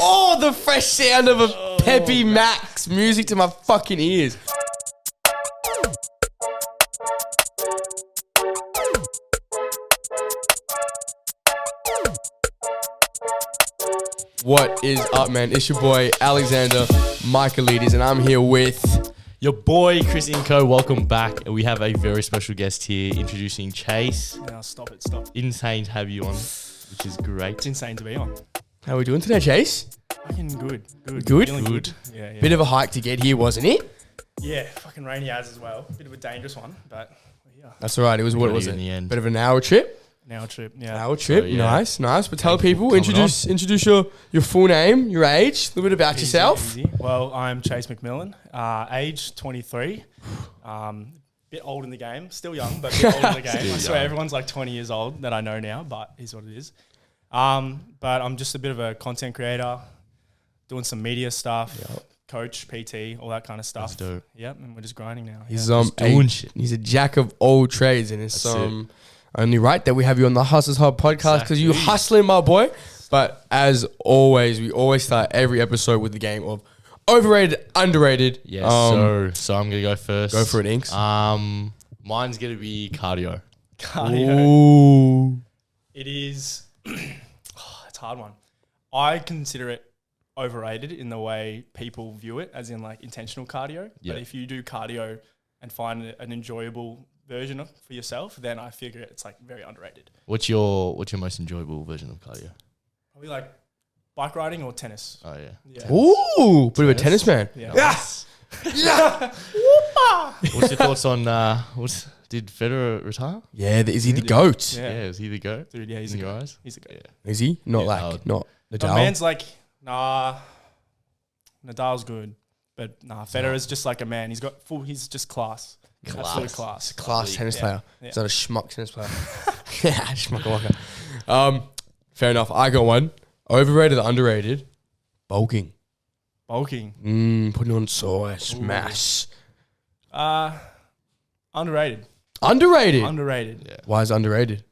Oh, the fresh sound of a Peppy Max. Music to my fucking ears. What is up, man? It's your boy, Alexander Michaelides, and I'm here with... your boy, Chris Inco. Welcome back. We have a very special guest here introducing Chase. No, stop. Insane to have you on, which is great. It's insane to be on. How are we doing today, Chase? Fucking good. Good? Feeling Good. Yeah. Bit of a hike to get here, wasn't it? Yeah, fucking rainy as well. Bit of a dangerous one, but yeah. That's all right. It was, what got was it it? in the end. Bit of an hour trip. Now trip, yeah. Hour trip. So, yeah. Nice. But tell Thank you people, for coming introduce your full name, your age, a little bit about Easy, yourself. easy. Well, I'm Chase McMillan, age 23. Bit old in the game, still young, but a bit old in the game. I swear young. everyone's like 20 years old that I know now, but is what it is. But I'm just a bit of a content creator, doing some media stuff, coach, PT, all that kind of stuff. That's dope. Yep, and we're just grinding now. He's Just doing shit. He's a jack of all trades, and it's That's only right that we have you on the Hustlers Hub podcast because you Exactly. hustling, my boy. But as always, we always start every episode with the game of overrated, underrated. Yes, so I'm going to go first. Go for it, Inks. Mine's going to be cardio. Cardio. Ooh. It is. It's a hard one. I consider it overrated in the way people view it, as in like intentional cardio. Yeah. But if you do cardio and find an enjoyable version of for yourself, then I figure it's like very underrated. What's your most enjoyable version of cardio? Probably like bike riding or tennis. Oh, yeah. Yeah. Ooh, bit of a tennis man. Yeah. Yes. What's your thoughts on, did Federer retire? Yeah, is he the GOAT? Yeah. Yeah, is he the GOAT? Dude, yeah, he's In a your guy. eyes? He's a guy. Is he? Not Yeah, like, not No, Nadal. man's like, nah, Nadal's good. But nah, Federer's just like a man. He's just class. Absolute class. Class tennis Yeah. player. Yeah. He's not a schmuck tennis player. Yeah, schmuck. Fair enough. I got one. Overrated or underrated? Bulking. Bulking. Putting on sauce. Mass. Underrated. Underrated? Underrated. Yeah. Why is it underrated?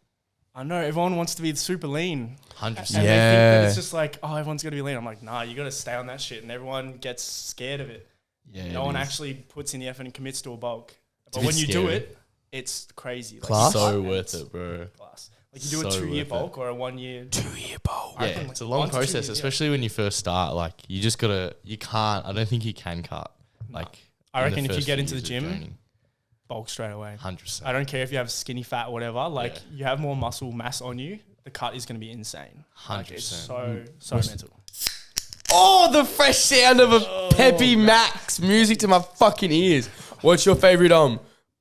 I know everyone wants to be super lean. 100%. And they think Yeah. that it's just like, oh, everyone's gonna be lean. I'm like, nah, you gotta stay on that shit, and everyone gets scared of it. Yeah, No it one is. actually puts in the effort and commits to a bulk. a But bit when you do scary. it, it's crazy. Like, Class? So and worth it's it, bro. class. Like you do a So 2-year worth bulk or a 1 year. 2-year bulk. I Yeah, reckon, it's a like, long 1 to 2 process, years, yeah. especially when you first start. Like, you just gotta, I don't think you can cut. Like, I in the reckon if you first get few into the years of gym, training. bulk straight away. 100%. I don't care if you have skinny fat, whatever. Like Yeah. you have more muscle mass on you, the cut is gonna be insane. Like, it's 100%. so mental. Oh, the fresh sound of a Peppy Max. Music to my fucking ears. What's your favorite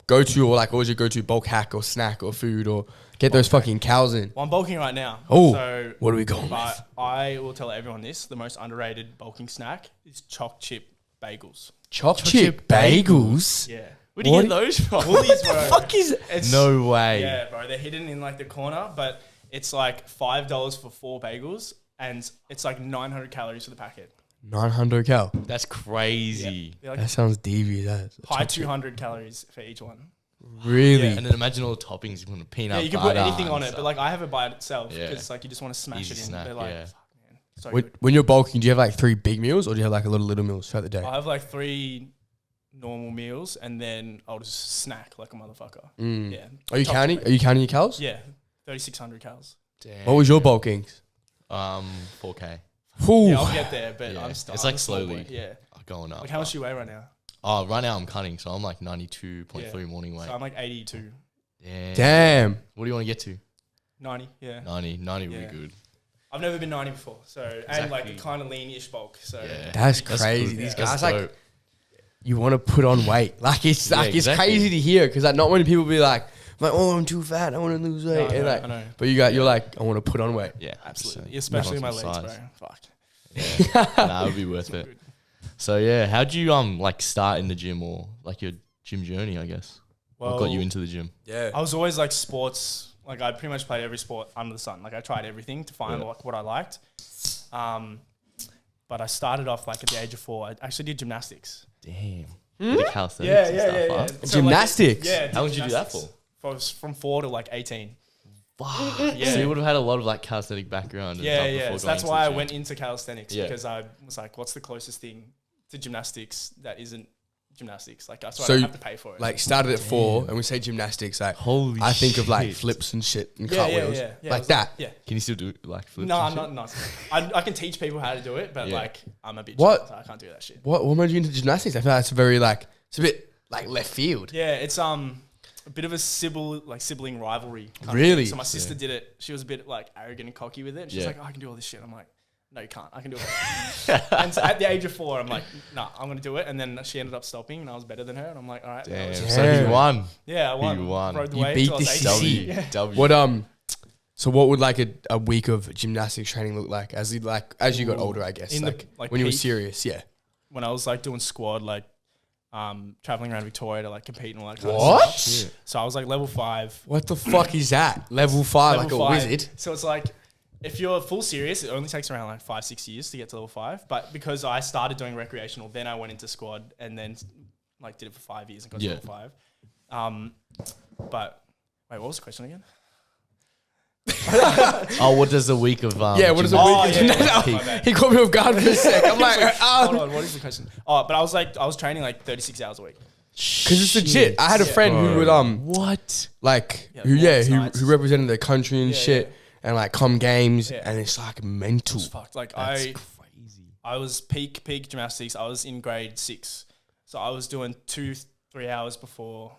go-to, or like, what was your go-to bulk hack or snack or food, or get those fucking cows in? Well, I'm bulking right now. Oh, so what are we going with? But I will tell everyone this: the most underrated bulking snack is choc chip bagels. Choc chip bagels? Yeah, Where do you What? get those from? Woolies, bro. Fuck is it? It's, No way. Yeah, bro. They're hidden in like the corner, but it's like $5 for 4 bagels, and it's like 900 calories for the packet. 900 cal. That's crazy. They're like That sounds devious. high 200 calories for each one. Really? Yeah. And then imagine all the toppings. You put a peanut Yeah, you can put butter anything and on it, stuff. but like I have it by itself Yeah. because like you just want to smash Easy it in. snack, They're like, yeah. fuck, man, so When, good. when you're bulking, do you have like 3 big meals, or do you have like a little meals throughout the day? I have like 3 normal meals, and then I'll just snack like a motherfucker. Yeah. Are you Choc counting? chip Are you counting your calories? Yeah, 3,600 calories. Damn. What was your bulkings? 4K. Ooh. Yeah, I'll get there, but Yeah. I'm still. It's like I'm a small slowly. boy, Yeah. Going up. Like how much do you weigh right now? Oh, right now I'm cutting, so I'm like 92.3 Yeah. morning weight. So I'm like 82, Damn. What do you want to get to? 90. Yeah. 90 would Yeah. be good. I've never been 90 before, so and like Exactly. a kind of lean-ish bulk. So Yeah. That's That's crazy. good. These That's guys, like, dope. you want to put on weight. Like, it's Yeah, like it's exactly. crazy to hear, because like, not many people be like, oh, I'm too fat, I want to lose weight. I And know, like, I know. but you're like, I want to put on weight. Yeah, Absolutely, 100%. especially Put my on legs, some bro. size. Fuck. Yeah. Nah, it would be worth it. So yeah, how'd you like start in the gym, or like your gym journey, I guess? What got you into the gym? Yeah. I was always like sports. Like I pretty much played every sport under the sun. Like I tried everything to find Yeah. like what I liked. But I started off like at the age of 4. I actually did gymnastics. Damn. The calisthenics and stuff, huh? So, like, Gymnastics? yeah. I did How long did you do that gymnastics from 4 to like 18. Fuck. Yeah. So you would have had a lot of like calisthenic background. And Yeah, stuff yeah. before So going that's into why the I gym. went into calisthenics Yeah. because I was like, what's the closest thing to gymnastics that isn't gymnastics? Like, that's why So I don't have to pay for it. Like started at 4, and we say gymnastics. Like Holy I think of like shit. flips and shit and yeah, cartwheels, yeah, yeah. like It was that. Yeah. Can you still do like flips? No, and I'm shit? not. I can teach people how to do it, but Yeah. like, I'm a bitch. What? So I can't do that shit. What made you into gymnastics? I feel like it's very like it's a bit like left field. Yeah, it's a bit of a sibling rivalry. kind of Really? thing. So my sister did it. She was a bit like arrogant and cocky with it. She's Yeah. like, oh, I can do all this shit. I'm like, no, you can't. I can do it. And so at the age of 4, I'm like, nah, I'm gonna do it. And then she ended up stopping, and I was better than her. And I'm like, all right, that Damn. was- So Yeah. he won. yeah, I won. You won. Rode the You wave beat till I was the 18. C. Yeah. W. What So what would like a week of gymnastics training look like as you got older? I guess In the, like, like, when you were peak- serious. Yeah. When I was like doing squad, like traveling around Victoria to like compete and all that kind of What? stuff. So I was like level 5. What the fuck is that? Level 5, like Level a 5. wizard. So it's like, if you're full serious, it only takes around like 5-6 years to get to level 5. But because I started doing recreational, then I went into squad and then like did it for 5 years and got to Yeah. level 5. But wait, what was the question again? Oh, what does a week of Yeah, what is a gymnastics- week? Oh, yeah, No, my bad. he caught me off guard for a sec. I'm like, Hold on, what is the question? Oh, but I was training like 36 hours a week. because it's legit. I had a Yeah. friend who would What? like Yeah, who mornings, nights. who represented the country and Yeah, shit and like come games Yeah. and it's like mental. It's fucked. Like That's I crazy. was peak gymnastics. I was in grade 6, so I was doing 2-3 hours before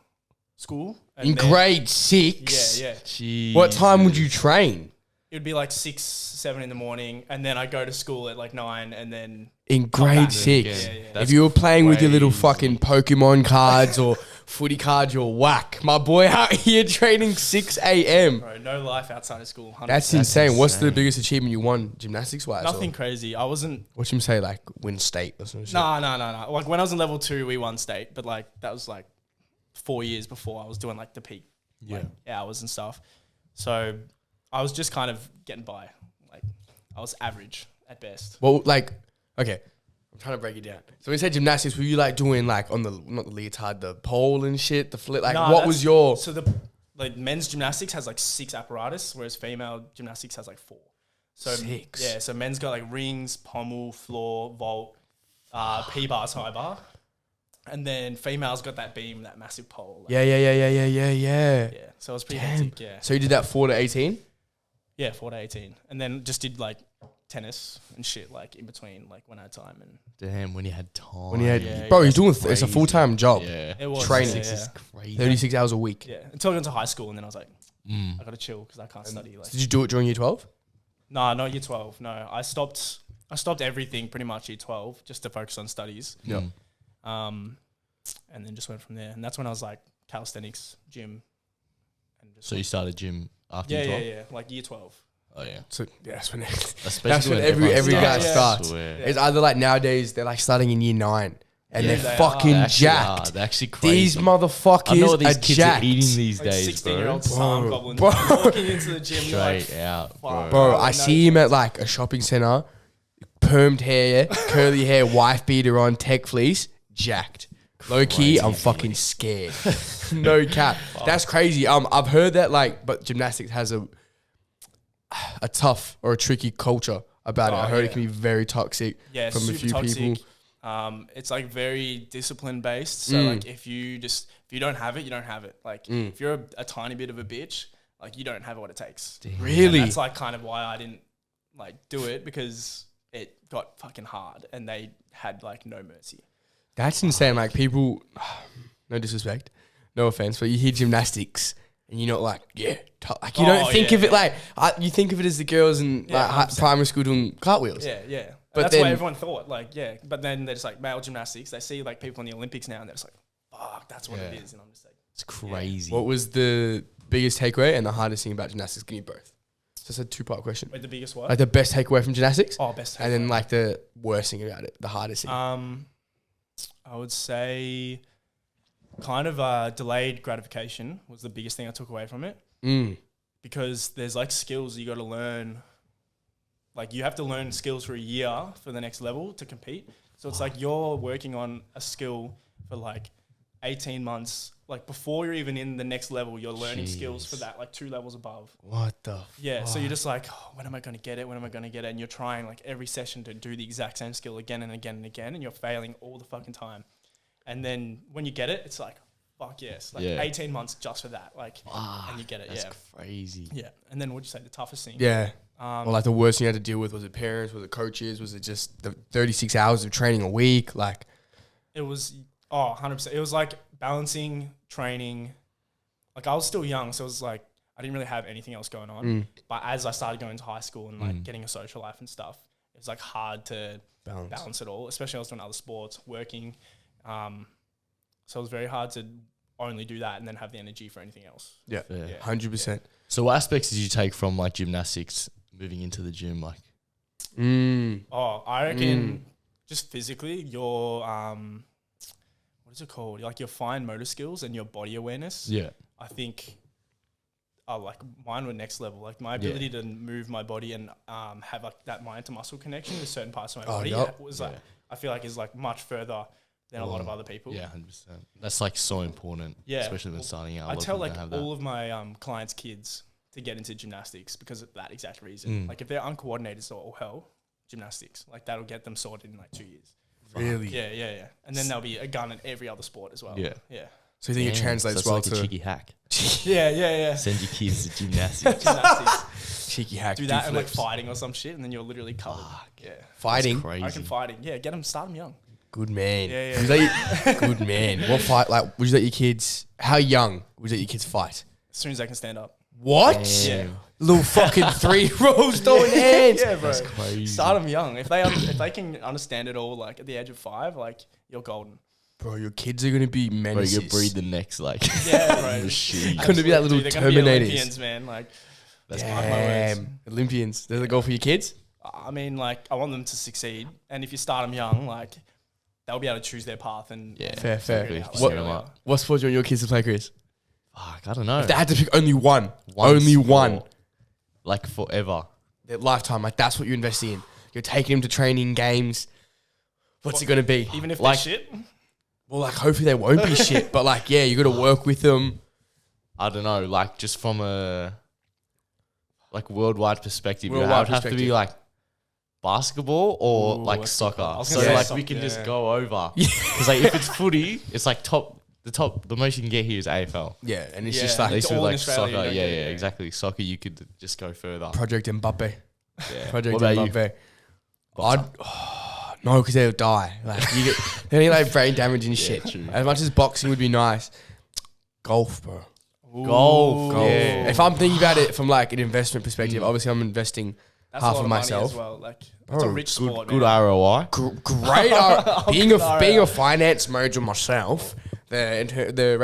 school. And In then- grade 6. Yeah, yeah. Jeez. What time would you train? It would be like 6-7 in the morning, and then I go to school at like 9, and then In back. grade 6. Yeah, yeah. If That's you were playing with your little crazy. fucking Pokemon cards or footy cards, you're whack. My boy out here training 6 a.m. bro, no life outside of school. 100%. That's insane. What's the insane. biggest achievement you won gymnastics wise? Nothing crazy. I wasn't. What you say, like win state or some shit? No. Like when I was in level 2, we won state, but like that was like 4 years before I was doing like the peak like, hours and stuff. So I was just kind of getting by. Like I was average at best. Well, like, okay, I'm trying to break it down. So when you say gymnastics, were you like doing like on the not the leotard, the pole and shit, the flip? Like, Nah, what that's- was your? So the like men's gymnastics has like 6 apparatus, whereas female gymnastics has like 4. So 6? Yeah. So men's got like rings, pommel, floor, vault, P bars, high bar, and then females got that beam, that massive pole. Like, Yeah. Yeah. So it was pretty Damn. hectic. Yeah. So you did that 4 to 18? Yeah, 4 to 18, and then just did like tennis and shit like in between, like when I had time. And Damn, when you had time. When you had, Yeah, bro, yeah. you're doing it's a Crazy. full time job, Yeah. it was Training. Yeah, Is yeah. crazy. 36 hours a week. Yeah. Until I got to high school, and then I was like, Mm. I gotta chill because I can't study. Like, Did you do it during year 12? no, not year 12. No, I stopped everything pretty much year 12 just to focus on studies. Yeah. Mm. And then just went from there. And that's when I was like calisthenics, gym, and just So you started gym after yeah, you yeah, 12? yeah, like year 12. Oh yeah. So yeah, that's when Especially That's when every everyone guy starts. starts. I swear. Yeah. it's either like nowadays they're like starting in year 9 and Yeah, they're they fucking are. They actually are. jacked. They're actually crazy. These I know motherfuckers what these are kids jacked. are eating these Like days, 16-year-old bro. farm Bro. goblins Bro. walking into the gym. You're like, Straight out, bro. fuck. Bro, Oh, I no. see him at like a shopping center, permed hair, curly hair, wife beater on, tech fleece, jacked. Low key, I'm fucking scared. No cap. That's crazy. I've heard that like, but gymnastics has a tough or a tricky culture about it. Oh, I heard it yeah. can be very toxic yeah, from a super few toxic. people. It's like very discipline based. So like if you don't have it, you don't have it. Like if you're a tiny bit of a bitch, like you don't have what it takes. Really? And that's like kind of why I didn't like do it, because it got fucking hard and they had like no mercy. That's insane. Like people, no disrespect, no offense, but you hear gymnastics and you're not like, yeah, like you don't Oh, think yeah, of it yeah. like, you think of it as the girls in Yeah, like high, 100%. primary school doing cartwheels. Yeah, yeah. But That's then- what everyone thought. Like, yeah. But then they're just like male gymnastics. They see like people in the Olympics now and they're just like, fuck, that's what it Yeah. is. And I'm just like, It's crazy. What was the biggest takeaway and the hardest thing about gymnastics? Give me both. So it's a 2-part question. wait, the biggest what? Like the best takeaway from gymnastics, Oh, best. and then takeaway. like the worst thing about it, the hardest thing. I would say kind of delayed gratification was the biggest thing I took away from it, because there's like skills you got to learn. Like you have to learn skills for a year for the next level to compete. So it's like you're working on a skill for like 18 months, like before you're even in the next level, you're learning skills for that, like 2 levels above. What the Yeah, so you're just like, oh, when am I going to get it? When am I going to get it? And you're trying like every session to do the exact same skill again and again and again, and you're failing all the fucking time. And then when you get it, it's like, fuck yes. Like 18 months just for that. Like, and you get it. That's crazy. Yeah. And then what'd you say, the toughest thing? Yeah. Or like the worst thing you had to deal with, was it parents, was it coaches, was it just the 36 hours of training a week? Like, it was 100%. It was like balancing training. Like I was still young, so it was like I didn't really have anything else going on. But as I started going to high school and like getting a social life and stuff, it was like hard to balance it all. Especially I was doing other sports, working. So it was very hard to only do that and then have the energy for anything else. yeah. 100%. So what aspects did you take from like gymnastics moving into the gym? Like, I reckon just physically, your what is it called? Like your fine motor skills and your body awareness. Yeah. I think, like mine were next level. Like my ability to move my body and have like that mind to muscle connection with certain parts of my body was like, I feel like is like much further than a lot of other people. Yeah, 100%. That's like so important. Yeah. Especially when starting out. I tell like all of my clients' kids to get into gymnastics because of that exact reason. Like if they're uncoordinated, so all hell, gymnastics. Like that'll get them sorted in like 2 years. Really? Yeah. And then there'll be a gun in every other sport as well. Yeah. So you think it translates well like to a cheeky hack? Yeah. Send your kids to gymnastics. cheeky hack? Do that and like fighting or some shit, and then you're literally covered. Yeah. Fighting? That's crazy. I reckon fighting. Yeah, start them young. Good man. Yeah. Good man. What fight? Like, would you let your kids? How young would you let your kids fight? As soon as they can stand up. What? Yeah. Little fucking 3-year-olds throwing hands. Yeah, bro. That's crazy. Start them young. If they can understand it all, like at the age of 5, like you're golden. Bro, your kids are gonna be Bro, menaces. you breed the next like Yeah, machine. Gonna be that little They're gonna be Terminators. Olympians, man. Like, That's mark my words. Damn, Olympians. Does it go for your kids? I mean, like, I want them to succeed, and if you start them young, like, they'll be able to choose their path. And Fair. figure it out, What- like, What sport do you want your kids to play, Chris? Fuck, I don't know. If they had to pick only one, sport, like forever. their lifetime, like that's what you invest in. You're taking them to training games. What's it gonna be? even if like- they're shit. Well, like hopefully they won't be shit, but like yeah, you got to work with them. I don't know, like just from a like worldwide perspective, it Worldwide would have to perspective. be like basketball or Ooh, like that's soccer. I was So gonna say like soccer, we can yeah. just go over because like if it's footy, it's like the most you can get here is AFL. Yeah, and it's Yeah. just At like least with all in like Australia, soccer, you don't yeah, get it, yeah. exactly. Soccer, you could just go further. Project Mbappe. Yeah. Project What about you? Mbappe. No, because they'll die. Like you get, they need like brain damage and shit. true. As much as boxing would be nice, golf, bro. Golf, Golf. yeah. If I'm thinking about it from like an investment perspective, obviously I'm investing That's half a lot of money myself. as well. Like, it's a Bro, rich sport, Good man. ROI. Great. being a finance major myself, the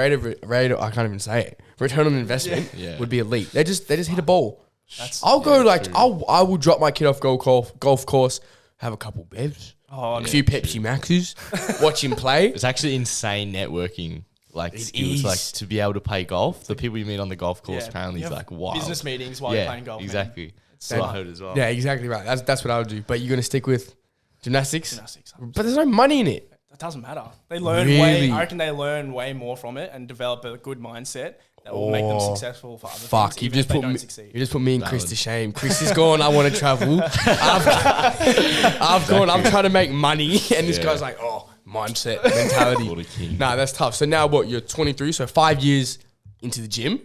rate of I can't even say it. Return on investment Yeah. would be elite. They just hit a ball. That's, I'll go like true. I will drop my kid off golf course, have a couple bevs, a few Pepsi Maxes, watch him play. It's actually insane networking. Like It skills, is. like to be able to play golf. The people you meet on the golf course Yeah. apparently You is have like wow. business meetings while you're playing golf. man. Exactly. So smart. I heard as well. Yeah, exactly right. That's what I would do. But you're gonna stick with gymnastics, Gymnastics. but there's no money in it. It doesn't matter. They learn Really? I reckon they learn way more from it and develop a good mindset that will make them Oh, successful for other Fuck, things, you even if just they put don't me. succeed. You just put me and Chris Valid. to shame. Chris is gone. I want to travel. I've gone. I'm trying to make money, and this Yeah. guy's like, oh, mindset, mentality. What a king. Nah, that's tough. So now what? You're 23, so 5 years into the gym,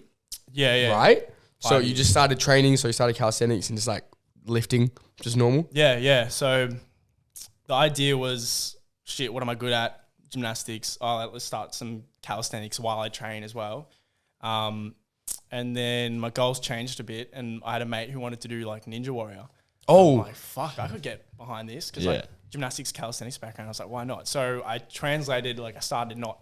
Yeah. right? So 5 you years. just started training. So you started calisthenics and just like lifting, just normal. Yeah. So the idea was, shit, what am I good at? Gymnastics. Oh, let's start some calisthenics while I train as well. And then my goals changed a bit, and I had a mate who wanted to do like Ninja Warrior. Oh, I'm like, fuck, I could get behind this because Yeah. like gymnastics, calisthenics background. I was like, why not? So I translated, like I started not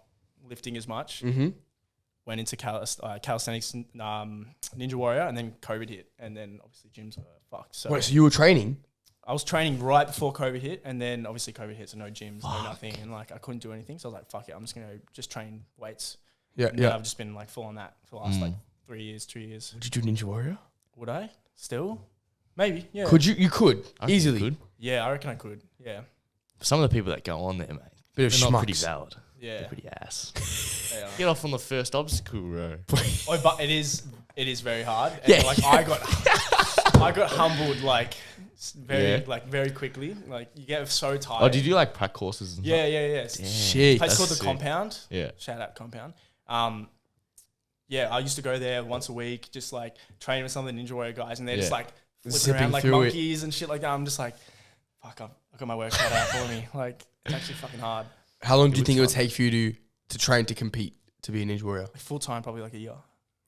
lifting as much, went into calisthenics, Ninja Warrior, and then COVID hit, and then obviously gyms were fucked. So wait, so you were training? I was training right before COVID hit, and then obviously COVID hit, so no gyms, no nothing, and like I couldn't do anything. So I was like, fuck it, I'm just gonna just train weights. Yeah, And then I've just been like full on that for the last like 3 years, 2 years. Would you do Ninja Warrior? Would I still? Maybe. Yeah. Could you? You could I reckon easily. you could. Yeah, I reckon I could. Yeah. Some of the people that go on there, mate, Bit of they're not pretty schmucks. valid. Yeah. They're pretty ass. They are. Get off on the first obstacle, bro. Oh, but it is very hard. And Yeah. like I got humbled like very quickly. Like you get so tired. Oh, did you do like prac courses and Yeah. Shit. Place That's called the sick. Compound. Yeah. Shout out Compound. Yeah, I used to go there once a week, just like train with some of the Ninja Warrior guys, and they're just Yeah. like flipping Zipping around like through it. monkeys and shit like that. I'm just like, fuck, I got my work cut out for me. Like it's actually fucking hard. How long do you was think it would fun. take for you to train to compete to be a Ninja Warrior? Like full time, probably like a year.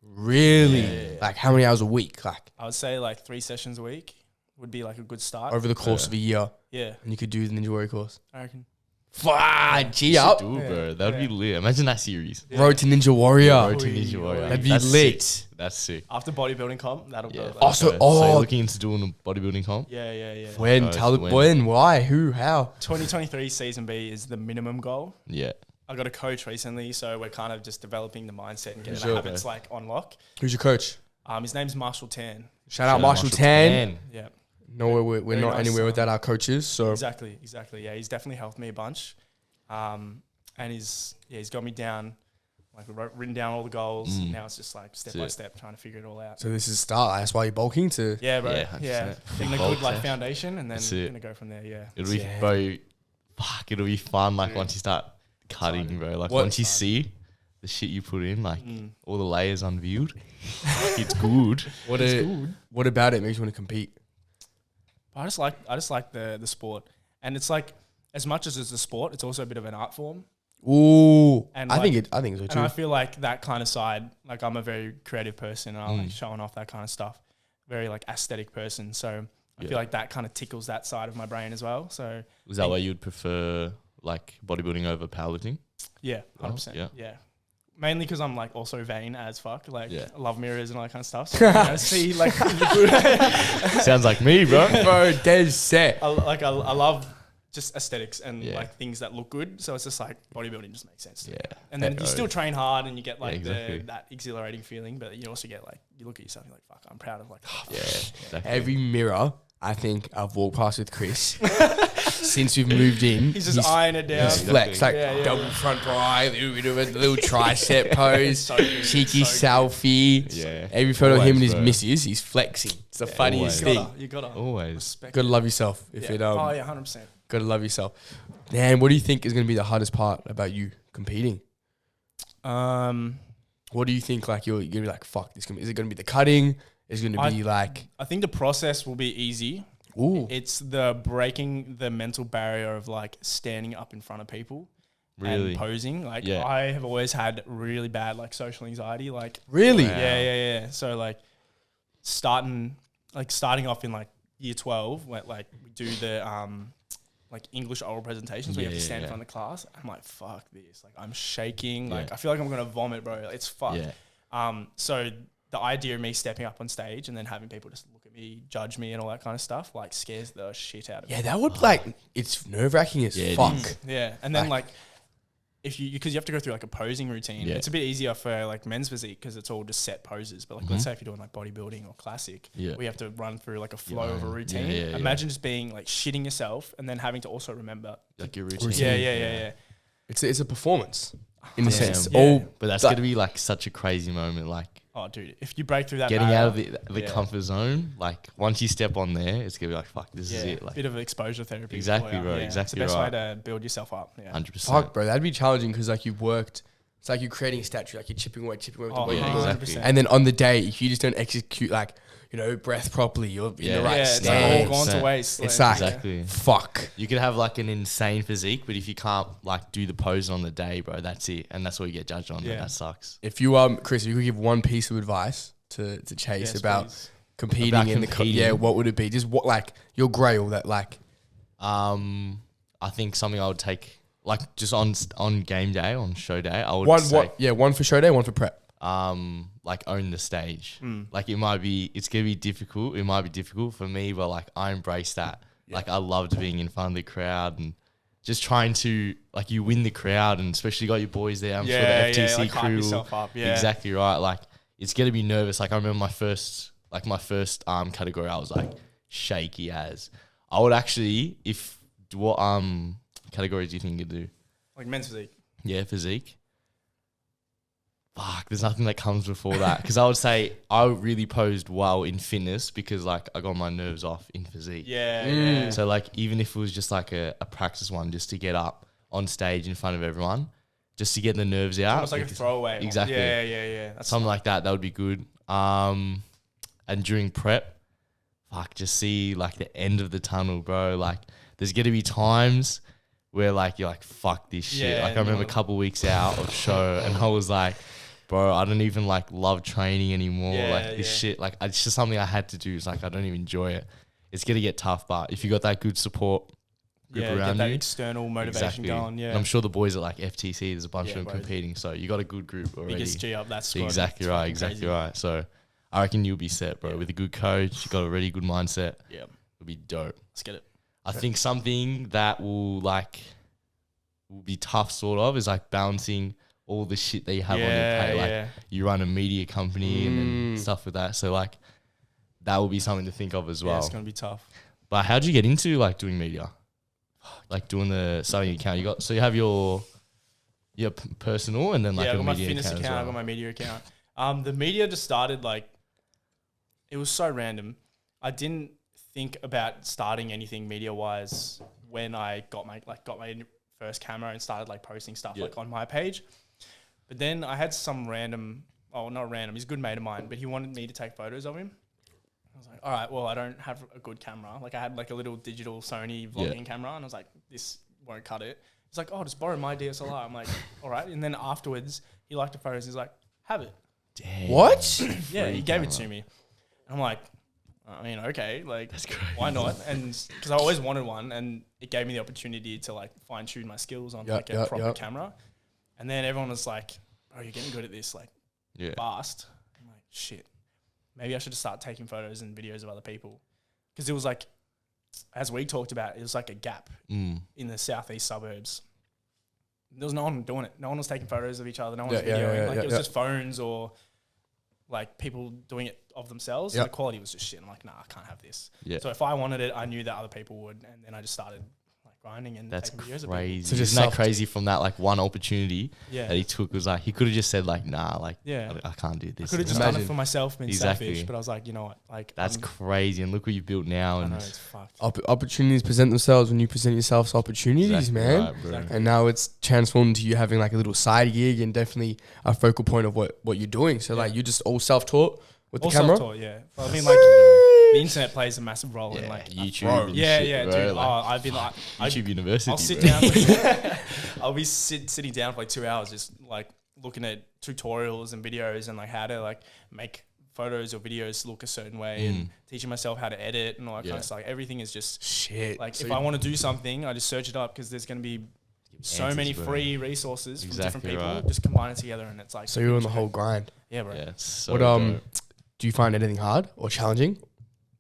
Really? Yeah. Like how many hours a week? Like I would say like 3 sessions a week would be like a good start. over the course Yeah. of a year, Yeah, and you could do the Ninja Warrior course. I reckon. Fuck, G You should up. do it, Yeah. bro. That would be lit. Imagine that series. Yeah. Road to Ninja Warrior. Road to Oi, Ninja Warrior. oi. That'd be That's lit. sick. That's sick. After bodybuilding comp, that'll Yeah. go. Also- So oh. you're looking into doing a bodybuilding comp? Yeah. When? Guys, Tell it when? when? Why? Who? How? 2023 season B is the minimum goal. Yeah. I got a coach recently, so we're kind of just developing the mindset and getting Sure. the habits like on lock. Who's your coach? His name's Marshall Tan. Shout out Marshall Tan. Yeah, No, we're Very not nice, anywhere without our coaches. So exactly. Yeah, he's definitely helped me a bunch. And he's got me down, like written down all the goals. Now it's just like step by step trying to figure it all out. So this is start. That's why you're bulking to. Yeah, bro. Yeah, Yeah, 100%. getting a Bulk good like test. foundation, and then That's it. gonna go from there. Yeah. It'll be, Yeah. bro, fuck, it'll be fun, like, Yeah. once you start cutting, bro. Like, What- once you see the shit you put in, like, all the layers unveiled, it's good. What about it makes you want to compete? I just like the sport, and it's like as much as it's a sport, it's also a bit of an art form. Ooh, And I like- think so And too. I feel like that kind of side, like I'm a very creative person, and I like showing off that kind of stuff. Very like aesthetic person, so I Yeah. feel like that kind of tickles that side of my brain as well. So Was that why you'd prefer, like, bodybuilding over powerlifting? yeah, Oh, 100%. yeah. Yeah. Mainly because I'm like also vain as fuck. Like Yeah. I love mirrors and all that kind of stuff. So, you know, see like the good. Sounds like me, bro. Bro, dead set. I love just aesthetics and Yeah. like things that look good. So it's just like bodybuilding just makes sense. to me. Yeah. And then Yeah, you still train hard and you get like exactly. that exhilarating feeling, but you also get like you look at yourself and you're like, fuck, I'm proud of like Yeah, exactly. Every mirror I think I've walked past with Chris since we've moved in. he's just eyeing it down. He's flex, like Yeah, yeah. double front dry, little tricep pose, So good, cheeky so selfie. Yeah. Every photo of him and Always, his bro. missus, he's flexing. It's the funniest always. thing. You gotta Always. respect Gotta it. love yourself. If Yeah. it Oh yeah, 100%. gotta love yourself. Man, what do you think is gonna be the hardest part about you competing? What do you think? Like you're gonna be like, fuck this. Is it gonna be the cutting? Is it gonna be like, I think the process will be easy. ooh, It's the breaking the mental barrier of like standing up in front of people Really? and posing. Like Yeah. I have always had really bad like social anxiety. Like really? Wow. yeah. So like starting off in like year 12, where like we do the like English oral presentations where you have to Yeah, stand yeah. in front of the class. I'm like, fuck this. Like I'm shaking. Yeah. Like I feel like I'm gonna vomit, bro. It's fucked. Yeah. So the idea of me stepping up on stage and then having people just look at me, judge me, and all that kind of stuff, like scares the shit out of me. Yeah, that would like, it's nerve wracking as Yeah, it fuck. is. Yeah, and then Like- like if because you have to go through like a posing routine. Yeah. It's a bit easier for like men's physique because it's all just set poses. But like let's say if you're doing like bodybuilding or classic, Yeah. we have to run through like a flow of a Yeah, routine. yeah. Imagine just being like shitting yourself and then having to also remember. Like your routine. Yeah. It's a performance in a Damn. sense. Yeah. All But that's But- going to be like such a crazy moment. Like Oh, dude, if you break through that getting barrier, out of the yeah. comfort zone, like once you step on there, it's going to be like, fuck, this is it. Like bit of exposure therapy. Exactly, for you. bro, Yeah. exactly It's the right. best way to build yourself up. Yeah. 100%. fuck, bro, that'd be challenging because like you've worked. It's like you're creating a statue, like you're chipping away with the Oh, weight. yeah, you're doing. exactly. And then on the day, if you just don't execute like, you know, breath properly, you're in Yeah. the right yeah, it's like stance. all gone to 100%. waste. It's like, Exactly. fuck. You could have like an insane physique, but if you can't like do the pose on the day, bro, that's it. And that's what you get judged on. Yeah. That sucks. If you Chris, if you could give one piece of advice to Chase Yes, about please. competing About in competing. yeah, what would it be? Just what like your grail that like I think something I would take like just on game day, on show day, I would one say, one for show day, one for prep. like own the stage. Hmm. Like it's gonna be difficult. It might be difficult for me, but like I embrace that. Like I loved being in front of the crowd and just trying to like you win the crowd, and especially got your boys there. I'm sure the FTC like hype crew. yourself up. Yeah. Exactly right. Like it's gonna be nervous. Like I remember my first category, I was like shaky as. I would actually, if what categories do you think you could do? Like men's physique. Yeah, physique. Fuck, there's nothing that comes before that. Because I would say I really posed well in fitness because like I got my nerves off in physique. Yeah. So like even if it was just like a practice one just to get up on stage in front of everyone, just to get the nerves out. Almost like a throwaway. Exactly. Yeah. That's something like that would be good. And during prep, fuck, just see like the end of the tunnel, bro. Like there's going to be times where like you're like, fuck this shit. Yeah, like I remember a couple weeks out of show and I was like, bro, I don't even like love training anymore. This shit, like it's just something I had to do. It's like I don't even enjoy it. It's gonna get tough, but if you got that good support group around get that you, external motivation going. Yeah, and I'm sure the boys at like FTC, there's a bunch of them competing, so you got a good group already. Biggest G up that squad. Exactly right. So I reckon you'll be set, bro. With a good coach, you got a really good mindset. Yeah, it'll be dope. Let's get it. I think something that will be tough, sort of, is like balancing all the shit that you have on your plate. Like you run a media company and then stuff with that. So like that will be something to think of as well. Yeah, it's gonna be tough. But how'd you get into like doing media? Like doing starting an account. You have your personal and then like I a got my media fitness account. account. I got my media account. The media just started like it was so random. I didn't think about starting anything media wise when I got my first camera and started like posting stuff like on my page. But then I had some not random, he's a good mate of mine, but he wanted me to take photos of him. I was like, all right, well, I don't have a good camera. Like I had like a little digital Sony vlogging camera and I was like, this won't cut it. He's like, oh, just borrow my DSLR. I'm like, all right. And then afterwards, he liked the photos. He's like, have it. Damn. What? Yeah, he gave it to me. And I'm like, I mean, okay, like, that's crazy. Why not? And because I always wanted one, and it gave me the opportunity to like fine tune my skills on a proper camera. And then everyone was like, "Oh, you're getting good at this, like, fast." I'm like, "Shit, maybe I should just start taking photos and videos of other people," because it was like, as we talked about, it was like a gap in the southeast suburbs. There was no one doing it. No one was taking photos of each other. No one was videoing. It was just phones or like people doing it of themselves. And the quality was just shit. I'm like, nah, I can't have this. Yeah. So if I wanted it, I knew that other people would, and then I just started like grinding and taking videos of it. Crazy. So isn't that crazy from that like one opportunity that he took? Was like he could have just said like, nah, like I can't do this. I could have just done it for myself, been selfish, but I was like, you know what, like that's crazy. And look what you've built now. And I know, it's fucked. Opportunities present themselves when you present yourself to opportunities, man. Right, and now it's transformed to you having like a little side gig and definitely a focal point of what you're doing. So like you're just all self-taught with the camera. Self-taught, I mean, like the internet plays a massive role in like YouTube. Dude. Like, I've been like YouTube University. I'll sit down. I'll be sitting down for like 2 hours, just like looking at tutorials and videos and like how to like make photos or videos look a certain way and teaching myself how to edit and all that kind of stuff. Like, everything is just shit. Like if I want to do something, I just search it up because there's going to be so many free resources from different people. Just combine it together and it's like. So you're on the whole grind. Yeah, bro. Yeah, it's so dope. Do you find anything hard or challenging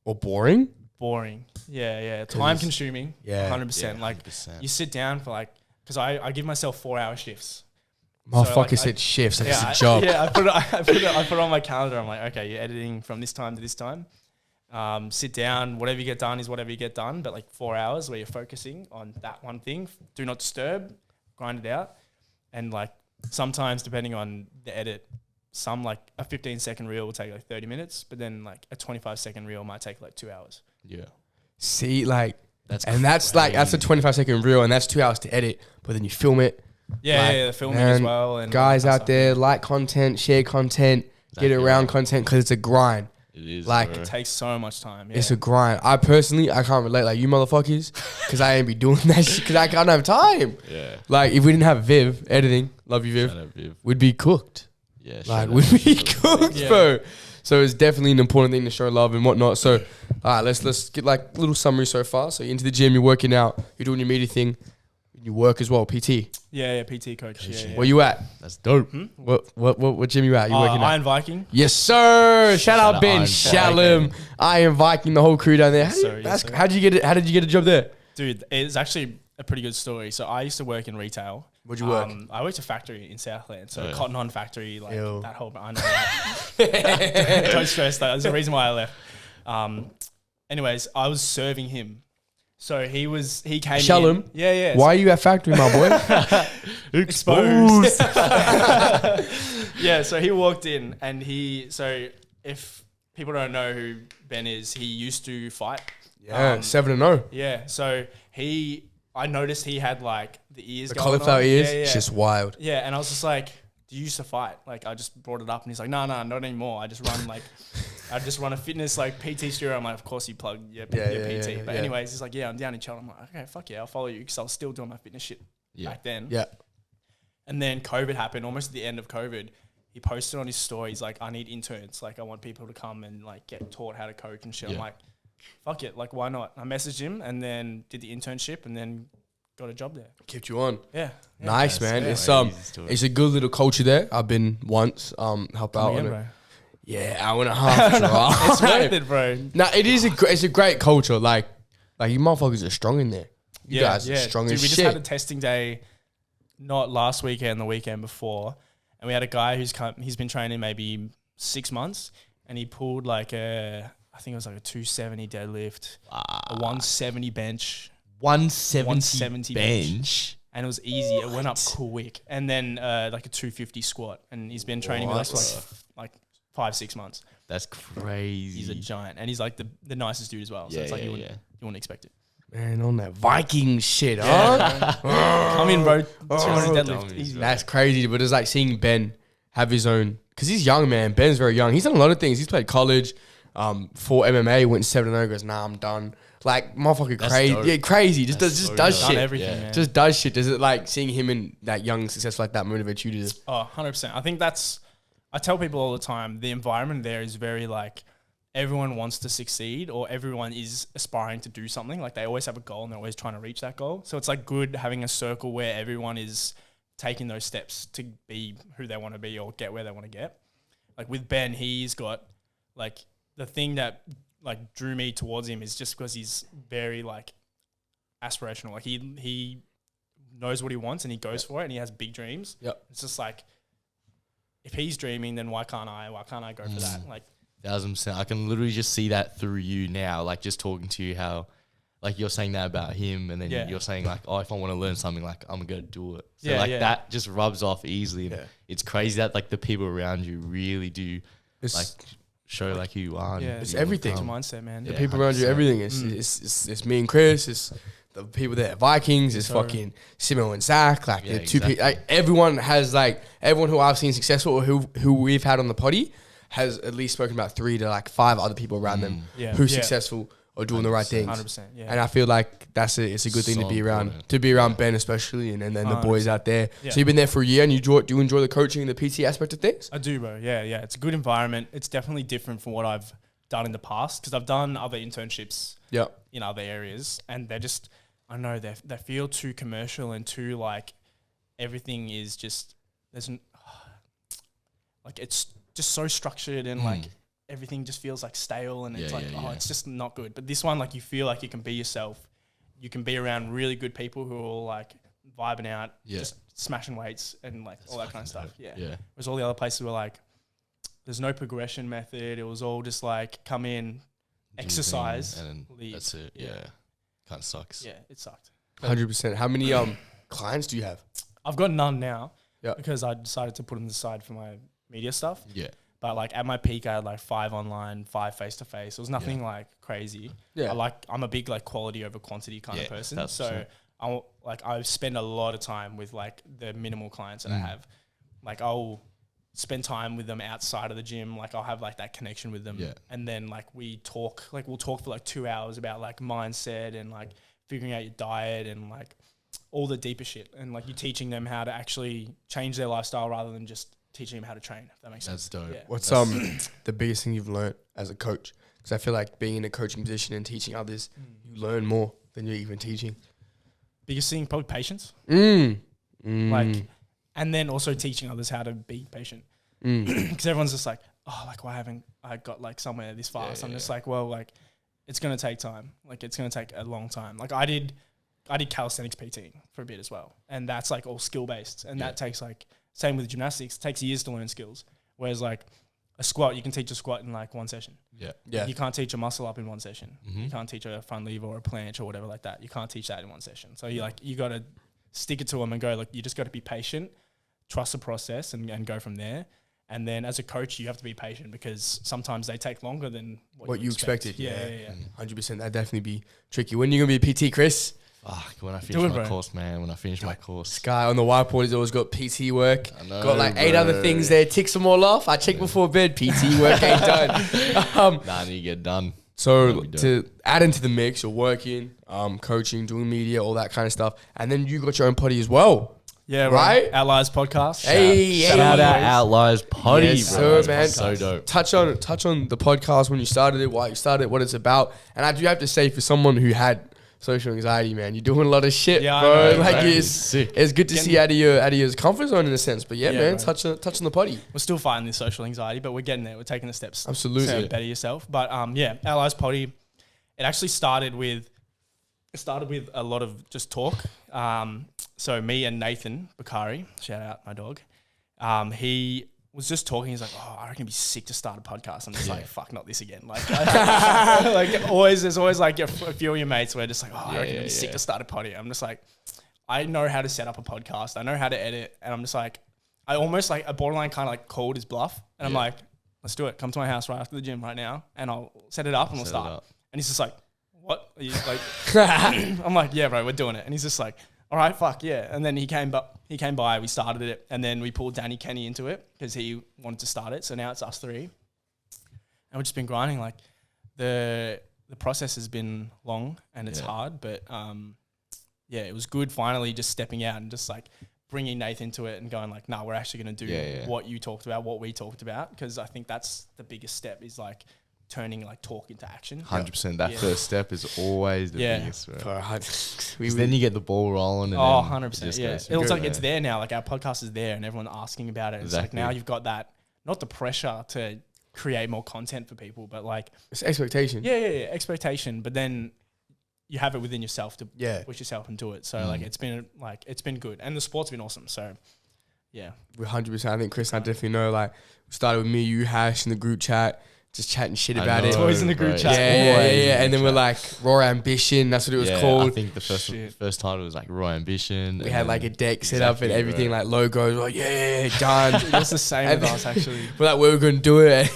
or boring? Boring. Yeah. Time consuming. Yeah. 100%. Like 100%. You sit down for like, because I give myself 4-hour shifts. Motherfucker said shifts. Like it's a job. I put it on my calendar. I'm like, okay, you're editing from this time to this time. Sit down. Whatever you get done is whatever you get done. But like 4 hours where you're focusing on that one thing. Do not disturb. Grind it out. And like sometimes depending on the edit, some like a 15-second reel will take like 30 minutes, but then like a 25-second reel might take like 2 hours. Yeah. See, like that's a 25-second reel, and that's 2 hours to edit. But then you film it. Yeah, the filming as well. And guys out there, like content, share content, get around content because it's a grind. It is, like it takes so much time. Yeah. It's a grind. I can't relate like you motherfuckers because I ain't be doing that shit because I can't have time. Yeah. Like if we didn't have Viv editing, love you Viv, we'd be cooked. Yeah, like we'd be cooked, bro. So it's definitely an important thing to show love and whatnot. So, all right, let's get like a little summary so far. So you're into the gym, you're working out, you're doing your media thing, you work as well, PT. Yeah, PT coach. Yeah. Where you at? That's dope. What gym you at? You working at? Iron Viking. Yes, sir. Shout out Ben Shalom, Iron Viking, the whole crew down there. How did you get it? How did you get a job there, dude? It's actually a pretty good story. So I used to work in retail. Where'd you work? I worked at a factory in Southland, so Cotton On factory, like that whole. I know that. Don't stress that. There's a reason why I left. Anyways, I was serving him. So he came Shell in. him. Yeah. Why are you at factory, my boy? Exposed. Yeah, so he walked in and if people don't know who Ben is, he used to fight. Yeah, 7-0. Yeah, so I noticed he had like the ears The going cauliflower on. ears, Yeah. it's just wild. Yeah, and I was just like, do you used to fight? Like, I just brought it up and he's like, no, not anymore. I just run a fitness like PT studio. I'm like, of course you plug your PT. But anyways, he's like, yeah, I'm down in Cheltenham. I'm like, okay, fuck yeah, I'll follow you because I was still doing my fitness shit back then. Yeah. And then COVID happened, almost at the end of COVID. He posted on his story, he's like, I need interns. Like, I want people to come and like get taught how to coach and shit. I'm like, fuck it, like why not? I messaged him and then did the internship and then got a job there. Kept you on. Yeah. Nice, man. Yeah. It's a good little culture there. I've been once, help out on it. Bro. Yeah, hour and a half. It's worth it, bro. No, it's a great culture. Like you motherfuckers are strong in there. You guys are strong Dude, as we shit. just had a testing day, not last weekend, the weekend before, and we had a guy he's been training maybe 6 months, and he pulled like I think it was like a 270 deadlift, a 170 bench, 170 bench. and it was easy. It went up quick, and then like a 250 squat, and he's been training with us for like 5-6 months. That's crazy. He's a giant, and he's like the nicest dude as well. So it's like you wouldn't expect it. Man, on that Viking shit, huh? Come in, bro. 200 deadlift. dummies, Easy. That's crazy, but it's like seeing Ben have his own, because he's young, man. Ben's very young. He's done a lot of things. He's played college, for MMA, went 7-0, goes, nah, I'm done. Like, motherfucker, crazy. dope. Yeah, crazy. Just does Done shit. everything, man. Just does shit. Does it like seeing him in that young success like that motivate you to? Oh, 100%. I think I tell people all the time, the environment there is very like, everyone wants to succeed or everyone is aspiring to do something. Like they always have a goal and they're always trying to reach that goal. So it's like good having a circle where everyone is taking those steps to be who they want to be or get where they want to get. Like with Ben, he's got like the thing that like drew me towards him is just because he's very like aspirational. Like he knows what he wants and he goes for it and he has big dreams. Yep. It's just like, if he's dreaming, then why can't I? Why can't I go for that? Like, 1000%. I can literally just see that through you now. Like just talking to you, how like you're saying that about him, and then you're saying like, oh, if I want to learn something, like I'm gonna do it. So that just rubs off easily. Yeah. It's crazy that like the people around you really do like show like who you are. Yeah, and it's who you everything. it's a become. mindset, man. The Yeah. people around you, 100%. everything. It's me and Chris. It's the people there at Vikings. It's fucking Simo and Zach. Like the two people. Like everyone who I've seen successful or who we've had on the potty has at least spoken about 3 to like 5 other people around them who's successful or doing the right things. 100%. Yeah. And I feel like it's a good thing So to be around. important. To be around Ben especially, and then the boys out there. Yeah. So you've been there for a year, and do you enjoy the coaching and the PT aspect of things? I do, bro. Yeah. It's a good environment. It's definitely different from what I've done in the past because I've done other internships Yeah. in other areas, and they're just, I don't know, they feel too commercial and too like everything is just like it's just so structured and like everything just feels like stale and it's it's just not good. But this one, like you feel like you can be yourself. You can be around really good people who are all like vibing out, just smashing weights and like all that kind of stuff. Yeah. Whereas all the other places were like, there's no progression method. It was all just like come in, exercise, and leave. that's it. Yeah. Kind of sucks. Yeah, it sucked. 100%. How many clients do you have? I've got none now Yeah. because I decided to put them aside for my media stuff. Yeah. But like at my peak, I had like 5 online, 5 face to face. It was nothing like crazy. Yeah. I'm a big like quality over quantity kind of person. that's So I spend a lot of time with like the minimal clients that I have. Like I'll spend time with them outside of the gym. Like I'll have like that connection with them. Yeah. And then like we'll talk for like 2 hours about like mindset and like figuring out your diet and like all the deeper shit. And like you're teaching them how to actually change their lifestyle rather than just teaching them how to train, if that makes sense. That's dope. Yeah. What's the biggest thing you've learned as a coach? Because I feel like being in a coaching position and teaching others, you learn more than you're even teaching. Biggest thing, probably patience. Like, And then also teaching others how to be patient. Because everyone's just like, oh, like why haven't I got like somewhere this fast? I'm just like, well, like it's gonna take time. Like it's gonna take a long time. Like I did calisthenics PT for a bit as well, and that's like all skill based, and that takes like same with gymnastics. It takes years to learn skills. Whereas like a squat, you can teach a squat in like one session. Yeah. You can't teach a muscle up in one session. You can't teach a front lever or a planche or whatever like that. You can't teach that in one session. So you got to stick it to them and go, look, you just got to be patient, trust the process and go from there. And then as a coach, you have to be patient because sometimes they take longer than what you expected. Yeah. 100%. That'd definitely be tricky. When are you going to be a PT, Chris? Fuck, when I finish my course, man. When I finish my course. Sky on the whiteboard has always got PT work. I know, got like 8 other things there. Tick them all off. I check before bed. PT work ain't done. Nah, you get done. So to add into the mix, you're working, coaching, doing media, all that kind of stuff. And then you got your own poddy as well. Yeah, right. Outliers podcast. Shout out Outliers poddy, yes, bro. Sir, man. So dope. Touch on the podcast when you started it, why you started it, what it's about. And I do have to say, for someone who had social anxiety, man, you're doing a lot of shit, bro. I know, like bro. it's good to see out of your comfort zone in a sense. But man, touch on the poddy. We're still fighting this social anxiety, but we're getting there. We're taking the steps. Absolutely. To better yourself. But Outliers poddy. It actually started with a lot of just talk. So me and Nathan Bakari, shout out my dog, he was just talking. He's like, oh, I reckon it'd be sick to start a podcast. I'm just like, fuck, not this again. Like, there's always like a few of your mates where just like, oh, I reckon it'd be sick to start a poddy. I'm just like, I know how to set up a podcast. I know how to edit. And I'm just like, I almost like a borderline kind of like called his bluff. And I'm like, let's do it. Come to my house right after the gym right now. And I'll set it up and we'll start. And he's just like, what? Are you like, I'm like, yeah, bro, we're doing it. And he's just like, all right, fuck yeah. And then he came by, we started it. And then we pulled Danny Kenny into it because he wanted to start it. So now it's us 3. And we've just been grinding. Like the process has been long and it's hard, but it was good finally just stepping out and just like bringing Nathan into it and going like, nah, we're actually going to do what you talked about, what we talked about. Because I think that's the biggest step is like turning like talk into action. 100%. That first step is always the biggest. Bro. Then you get the ball rolling. And 100%. Yeah. It looks like it's there now. Like our podcast is there and everyone's asking about it. It's like now you've got that, not the pressure to create more content for people, but like it's expectation. Yeah. Expectation. But then you have it within yourself to push yourself and do it. So like it's been good. And the sport's been awesome. So yeah. 100%. I think Chris and I definitely know, like we started with me, you, Hash in the group chat. Just chatting shit about it. Always in the group chat. Yeah. And then we're like Raw Ambition. That's what it was called. I think the first title was like Raw Ambition. We had like a deck set up and everything, like logos. Like done. It was the same with us actually. We're like, we were gonna do it.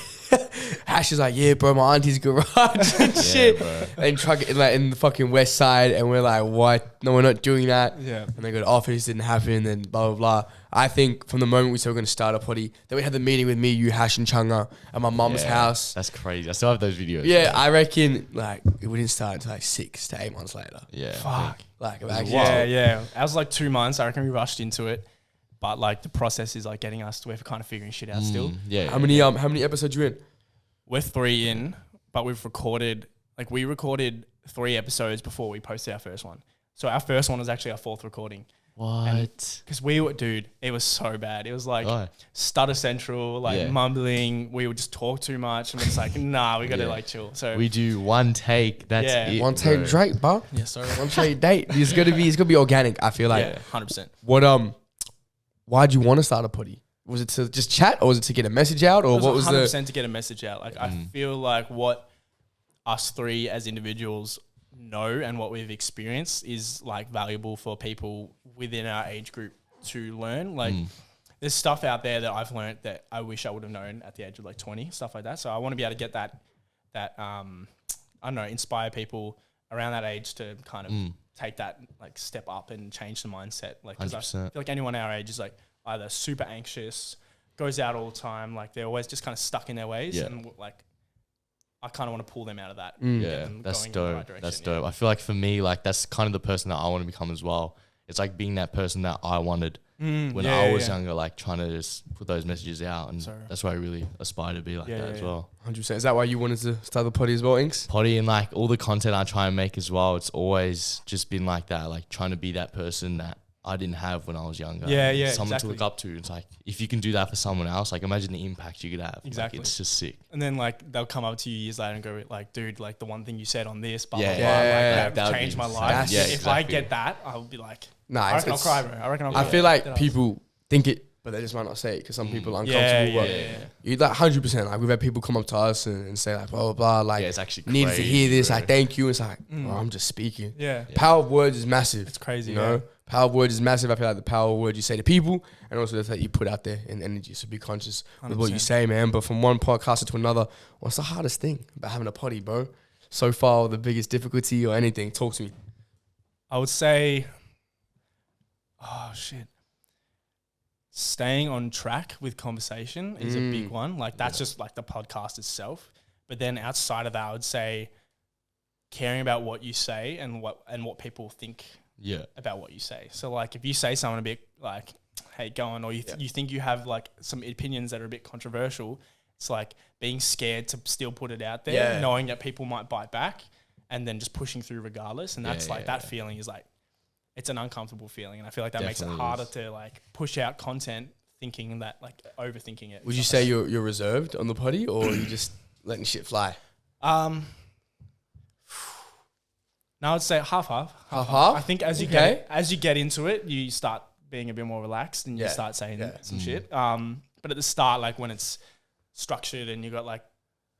Hash is like, yeah, bro, my auntie's garage and shit. Bro. And truck it like in the fucking west side, and we're like, what? No, we're not doing that. Yeah. And they go to office, didn't happen, and blah blah blah. I think from the moment we said we're gonna start a poddy, then we had the meeting with me, you, Hash, and Chunga at my mum's house. That's crazy. I still have those videos. Yeah, I reckon like we didn't start until like 6 to 8 months later. Yeah. Fuck. Like yeah. I was like 2 months. I reckon we rushed into it. But like the process is like getting us to where we're kind of figuring shit out still. Yeah. How many episodes you in? We're 3 in, but we recorded 3 episodes before we posted our first one. So our first one was actually our 4th recording. What? Because it was so bad. It was like stutter central, mumbling. We would just talk too much. And it's like, nah, we got to like chill. So we do one take. That's it. One take Drake, bro. Yeah, sorry. One take date. It's gonna be organic. I feel like. Yeah, 100%. What why'd you want to start a poddy? Was it to just chat, or was it to get a message out, or what was 100% to get a message out? Like I feel like what us 3 as individuals know and what we've experienced is like valuable for people within our age group to learn. Like there's stuff out there that I've learned that I wish I would have known at the age of like 20, stuff like that. So I want to be able to get that I don't know, inspire people around that age to kind of take that like step up and change the mindset. Like 'cause I feel like anyone our age is like either super anxious, goes out all the time, like they're always just kind of stuck in their ways, and like I kind of want to pull them out of that. Yeah, that's dope. That's dope. I feel like for me, like that's kind of the person that I want to become as well. It's like being that person that I wanted when I was younger, like trying to just put those messages out, and that's why I really aspire to be like that as well. 100%. Is that why you wanted to start the poddy as well, Inks? Poddy and like all the content I try and make as well, it's always just been like that, like trying to be that person that I didn't have when I was younger. Yeah, someone to look up to. It's like, if you can do that for someone else, like imagine the impact you could have. Exactly. Like, it's just sick. And then like they'll come up to you years later and go like, dude, like the one thing you said on this, blah, Yeah, blah, blah, like, that that would changed be my life. sad. Yeah, if I get that, I'll be like, Nah, I reckon I'll cry, bro. I reckon I'll cry. I feel like people think it but they just might not say it because some people are Yeah, uncomfortable. yeah. You like 100%. Like we've had people come up to us and say like blah blah blah. Like Yeah, it's actually needed to hear this. bro. Like thank you. It's like I'm just speaking. Yeah. Power of words is massive. It's crazy, You know, power of words is massive. I feel like the power of words you say to people, and also the that you put out there in energy. So be conscious with what you 100%. say, man. But from one podcaster to another, what's the hardest thing about having a potty, bro? So far, the biggest difficulty or anything? Talk to me. I would say, oh shit, staying on track with conversation is a big one. Like that's just like the podcast itself. But then outside of that, I would say caring about what you say and what people think about what you say. So like if you say something a bit like, hey, go on, or you think you have like some opinions that are a bit controversial, it's like being scared to still put it out there, knowing that people might bite back, and then just pushing through regardless. And that's that feeling is like, it's an uncomfortable feeling. And I feel like that Definitely makes it harder to like push out content thinking that like overthinking it. Would you say you're reserved on the potty, or are you just letting shit fly? No, I'd say half. Half? I think as you get into it, you start being a bit more relaxed and you start saying some shit. But at the start, like when it's structured and you got like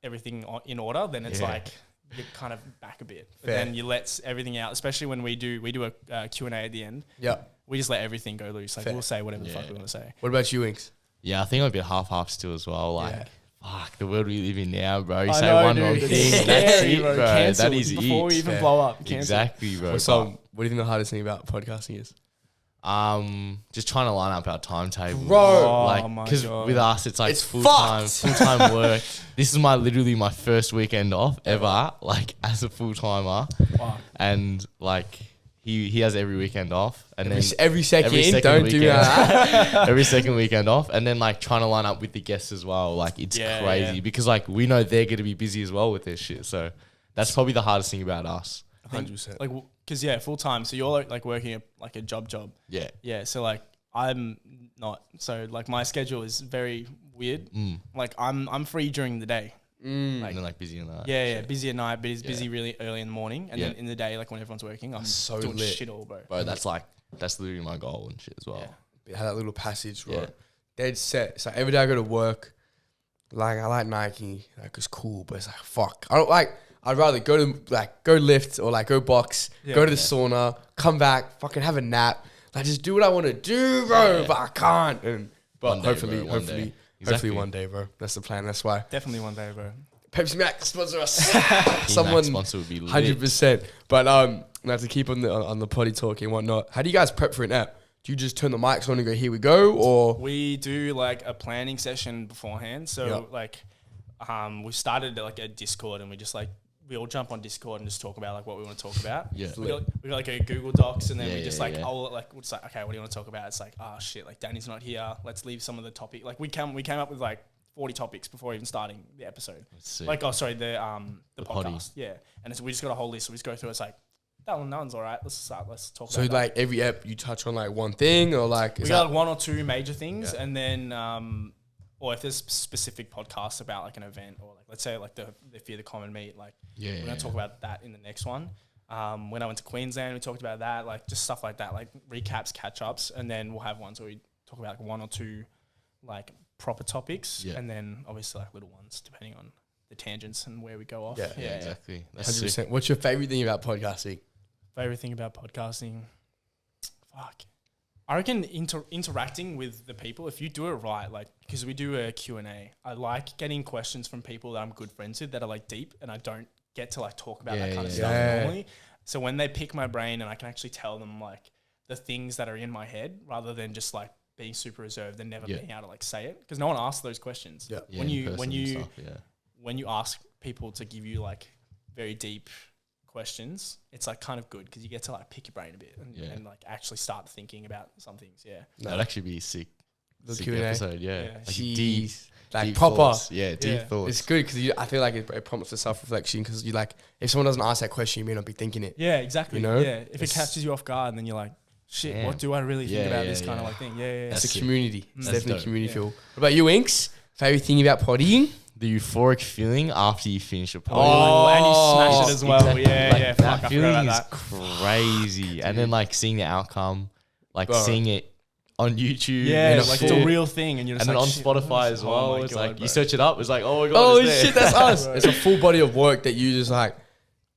everything in order, then it's like you're kind of back a bit. But then you let everything out, especially when we do a Q&A at the end. Yeah. We just let everything go loose. Like we'll say whatever the fuck we want to say. What about you, Inks? Yeah, I think I'd be half still as well. Like, fuck, the world we live in now, bro. You I say know, one dude. wrong It's thing, that's scary, it, bro. bro. Cancel That is before we it. even blow up. Cancel. Exactly, bro. What do you think the hardest thing about podcasting is? Just trying to line up our timetable, Bro. like because with us it's like It's full fucked. time work. This is literally my first weekend off ever, like as a full timer, and like he has every weekend off, and every second don't do weekend, that. every second weekend off, and then like trying to line up with the guests as well. Like it's crazy because like we know they're gonna be busy as well with their shit. So that's probably the hardest thing about us. 100%. Like, because full time. So you're like working like a job. Yeah. Yeah. So like I'm not. So like my schedule is very weird. Like I'm free during the day. Like, and then like busy at night. Yeah. Busy at night, but it's busy really early in the morning, and then in the day, like when everyone's working, I'm so doing lit. shit all, bro. Bro, that's literally my goal and shit as well. Have that little passage, bro. Dead set. So every day I go to work, like I like Nike, like it's cool, but it's like fuck. I don't like. I'd rather go lift or like go box, go to the sauna, come back, fucking have a nap, like just do what I want to do, bro. But I can't. But hopefully one day, bro. That's the plan. That's why. Definitely one day, bro. Pepsi Max sponsor us. Someone sponsor would be lit. 100%. But now to keep on the potty talking and whatnot. How do you guys prep for an app? Do you just turn the mics on and go, here we go, or we do like a planning session beforehand? So like, we started like a Discord, and we all jump on Discord and just talk about like what we want to talk about. Yeah. We got like a Google Docs, and then we'll just like, okay, what do you want to talk about? It's like, oh shit, like Danny's not here. Let's leave some of the topic. Like we came up with like 40 topics before even starting the episode. Like, the podcast. Potty. Yeah. And we just got a whole list. So we just go through. It's like, that one's all right. Let's talk about So that. like every app you touch on like one thing, or like, we got like one or two major things, and then, or if there's specific podcasts about like an event, or like let's say like the Fear the Common Meat, like we're gonna talk about that in the next one. When I went to Queensland, we talked about that, like just stuff like that, like recaps, catch ups, and then we'll have ones where we talk about like one or two like proper topics, and then obviously like little ones depending on the tangents and where we go off. Yeah, exactly. That's 100%. What's your favorite thing about podcasting? Favorite thing about podcasting? Fuck. I reckon interacting with the people, if you do it right, like, because we do a Q&A, I like getting questions from people that I'm good friends with that are like deep, and I don't get to like talk about that kind of stuff normally. So when they pick my brain and I can actually tell them like the things that are in my head, rather than just like being super reserved and never being able to like say it, because no one asks those questions. When you ask people to give you like very deep questions, it's like kind of good because you get to like pick your brain a bit and like actually start thinking about some things. That'd actually be sick. The sick Q&A episode. Like deep proper thoughts. Deep thoughts. It's good because I feel like it prompts for self-reflection, because you like, if someone doesn't ask that question, you may not be thinking it. Exactly. You know, if it catches you off guard, and then you're like, shit, what do I really think about this kind of like thing? It's a sick. community. It's That's definitely dope. a community feel. What about you, Inks? Favorite thing about pottying? The euphoric feeling after you finish a potty. And you smash it as well. Exactly. Fuck, That I feeling forgot is about that. crazy. And then like seeing the outcome, like seeing it on YouTube. Yeah, and like it's a real thing, and you're just and then like, on shit, Spotify as well. my It's God, like bro. you search it up. It's like, oh my god, Oh it's there. shit, that's us. It's a full body of work that you just like.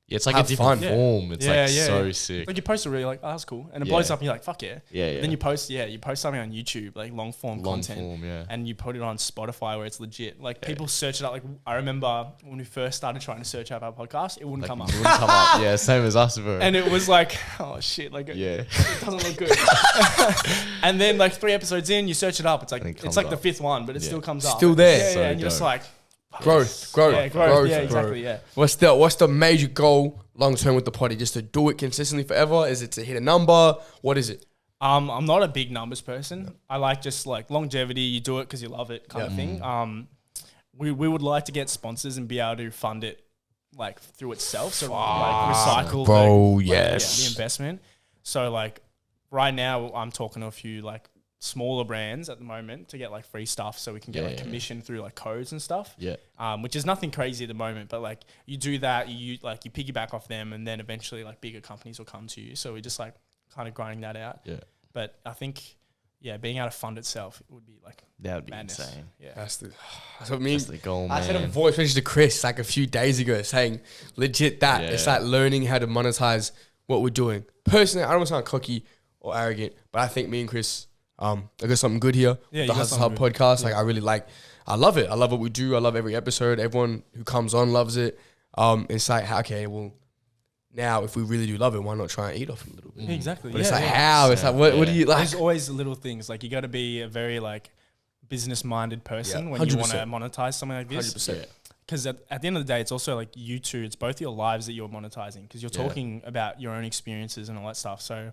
Yeah, it's like Have a different fun. form. It's Yeah, like yeah, so yeah. sick. Like you post a reel, like, oh, that's cool, and it Yeah. blows up, and you're like, fuck yeah. Yeah, yeah. Then you post something on YouTube, like long form content, yeah. and you put it on Spotify where it's legit. Like people search it up. Like I remember when we first started trying to search up our podcast, it wouldn't Like, come up, it wouldn't come up. Yeah, same as us, bro. and it was like, oh shit, like yeah. it doesn't look good. And then like 3 episodes in, you search it up, it's like And it it's comes like the up. 5th one, but it still comes up. Still there. Yeah, So yeah, and you're just dope. like Growth. yeah, growth. Yeah, bro. exactly. Yeah. What's the major goal long term with the potty? Just to do it consistently forever? Is it to hit a number? What is it? I'm not a big numbers person. I like just like longevity. You do it because you love it, kind of thing. We would like to get sponsors and be able to fund it like through itself. So like recycle, Bro, the yes. investment. So like right now, I'm talking to a few like smaller brands at the moment to get like free stuff, so we can get like commission through like codes and stuff. Yeah. Which is nothing crazy at the moment, but like you do that, you piggyback off them, and then eventually like bigger companies will come to you. So we're just like kind of grinding that out. Yeah. But I think, being able to fund itself would be like That would be madness. insane. Yeah. That's what I mean. That's the goal, I said a man. voice message to Chris like a few days ago saying legit that. Yeah. It's like learning how to monetize what we're doing. Personally, I don't want to sound cocky or arrogant, but I think me and Chris, I got something good here. Yeah, you The got Hustle something Hub good. podcast. Like I really I love it. I love what we do. I love every episode. Everyone who comes on loves it. It's like, okay, well, now if we really do love it, why not try and eat off it a little bit? Exactly. But it's like how? It's like what do you like? There's always little things. Like you got to be a very like business-minded person when you want to 100%. monetize something like this. 100%. Because at the end of the day, it's also like you two. It's both your lives that you're monetizing because you're Yeah. talking about your own experiences and all that stuff. So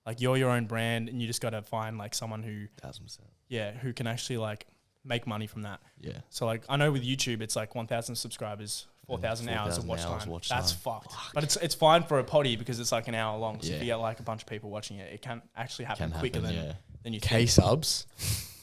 like you're your own brand, and you just got to find like someone who 1000%. who can actually like make money from that. Yeah. So like I know with YouTube, it's like 1,000 subscribers, 4,000 hours of 4,000 watch hours time. watch That's time. fucked. But it's fine for a potty because it's like an hour long. So if Yeah. you get like a bunch of people watching it, it can actually happen Can quicker happen, than you K think. subs.